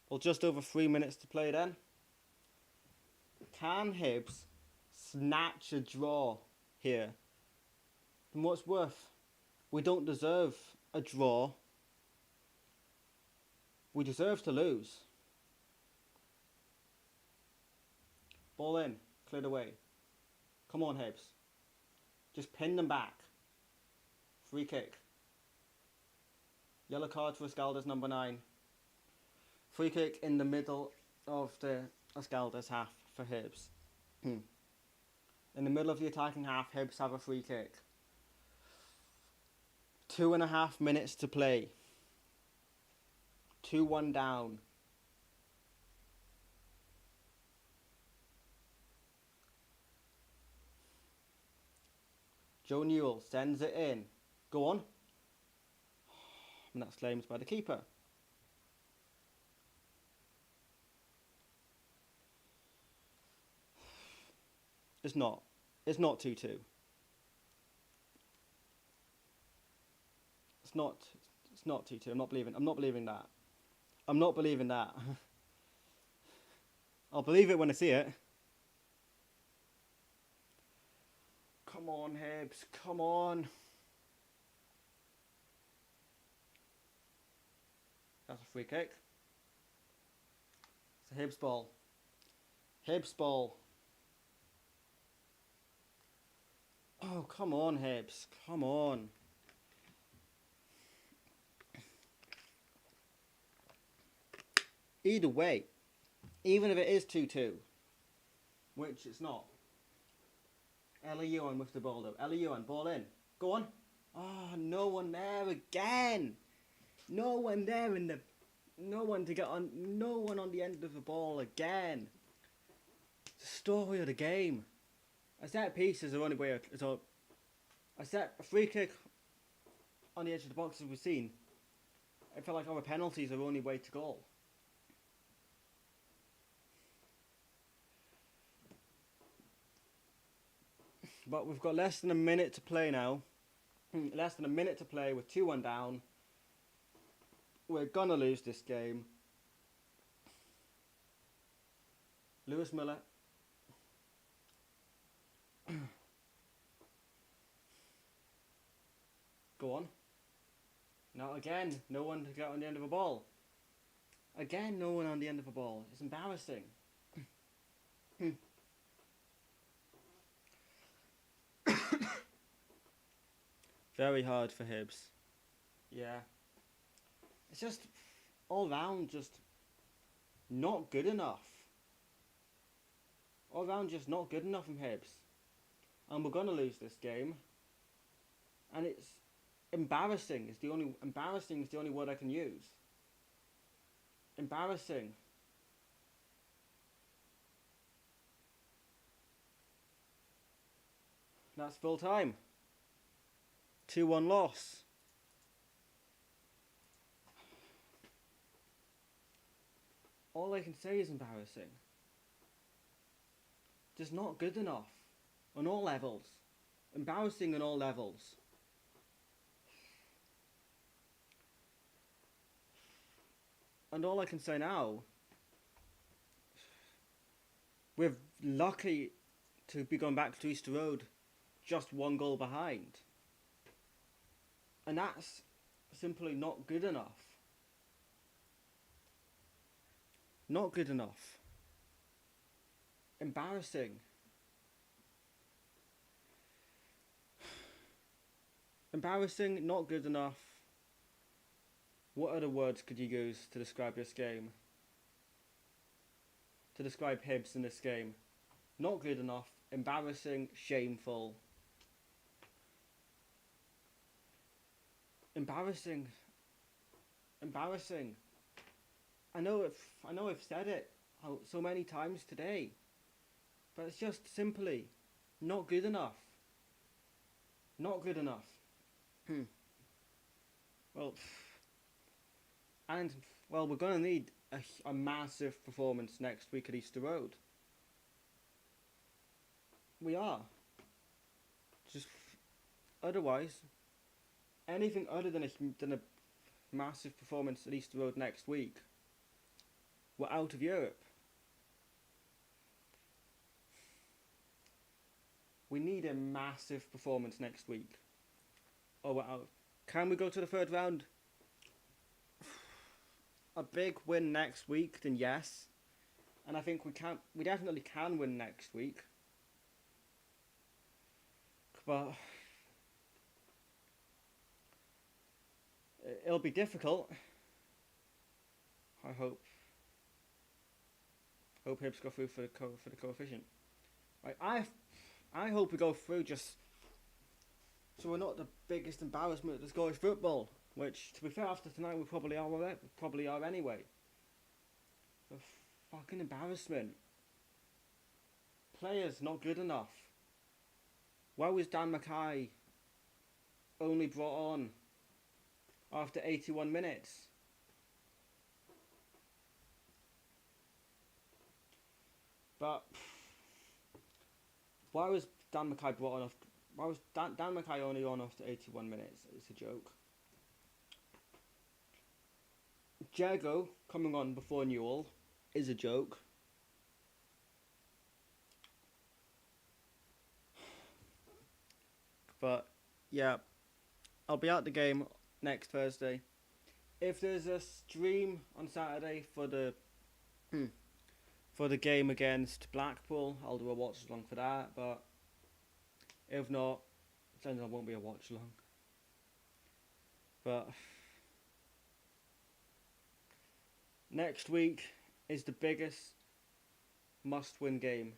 well, just over 3 minutes to play then. Can Hibs snatch a draw here? And what's worth? We don't deserve a draw. We deserve to lose. Ball in, cleared away. Come on, Hibs. Just pin them back. Free kick. Yellow card for Escaldes, number 9. Free kick in the middle of the Escaldes half for Hibs. In the middle of the attacking half, Hibs have a free kick. 2.5 minutes to play. 2-1 down. Joe Newell sends it in. Go on. And that's claimed by the keeper. It's not. It's not 2-2. It's not 2-2. I'm not believing that. I'm not believing that. I'll believe it when I see it. Come on, Hibs. Come on. That's a free kick. It's a Hibs ball. Hibs ball. Oh, come on, Hibs. Come on. Either way, even if it is 2-2, which it's not. Ellie Yuan with the ball though. Ellie Yuan, ball in. Go on. Oh, no one there again. No one there in the... no one to get on... no one on the end of the ball again. It's the story of the game. A set piece is the only way... a free kick on the edge of the box as we've seen. I felt like our penalties are the only way to goal. But we've got less than a minute to play now. Less than a minute to play with 2-1 down. We're gonna lose this game. Lewis Miller. Go on. Not again. No one to get on the end of a ball. Again, no one on the end of a ball. It's embarrassing. Very hard for Hibs. Yeah. It's just all round just not good enough. All round just not good enough from Hibs. And we're gonna lose this game. And it's embarrassing. Embarrassing is the only word I can use. Embarrassing. That's full time. 2-1 loss. All I can say is embarrassing. Just not good enough. On all levels. Embarrassing on all levels. And all I can say now, we're lucky to be going back to Easter Road just 1 goal behind. And that's simply not good enough. Not good enough. Embarrassing. Embarrassing, not good enough. What other words could you use to describe this game? To describe Hibs in this game? Not good enough, embarrassing, shameful. Embarrassing. Embarrassing. I know I've said it so many times today, but it's just simply not good enough. Not good enough. Well, we're going to need a massive performance next week at Easter Road. We are. Just otherwise, anything other than a massive performance at Easter Road next week, we're out of Europe. We need a massive performance next week. Oh, we're out. Can we go to the third round? A big win next week, then yes. And I think we definitely can win next week. But it'll be difficult. I hope Hibs go through for the coefficient. Right, I hope we go through just so we're not the biggest embarrassment of the Scottish football. Which, to be fair, after tonight we probably are anyway. A fucking embarrassment. Players not good enough. Why was Dan Mackay only brought on after 81 minutes? But why was Dan Mackay brought on? Why was Dan Mackay only on after 81 minutes? It's a joke. Jago coming on before Newell is a joke. But yeah, I'll be at the game next Thursday. If there's a stream on Saturday for the game against Blackpool, I'll do a watch along for that. But if not, then there won't be a watch along. But next week is the biggest must-win game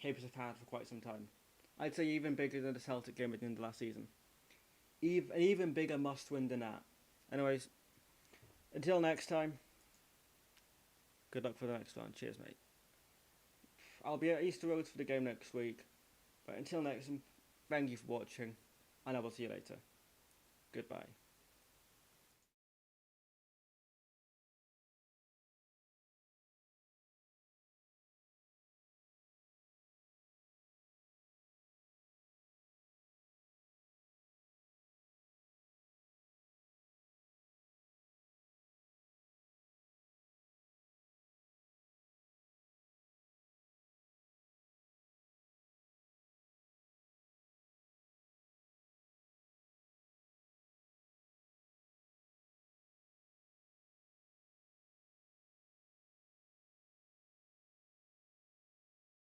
Hibs have had for quite some time. I'd say even bigger than the Celtic game at the end of last season. Even bigger must-win than that. Anyways, until next time, good luck for the next one. Cheers, mate. I'll be at Easter Road for the game next week. But until next time, thank you for watching, and I will see you later. Goodbye.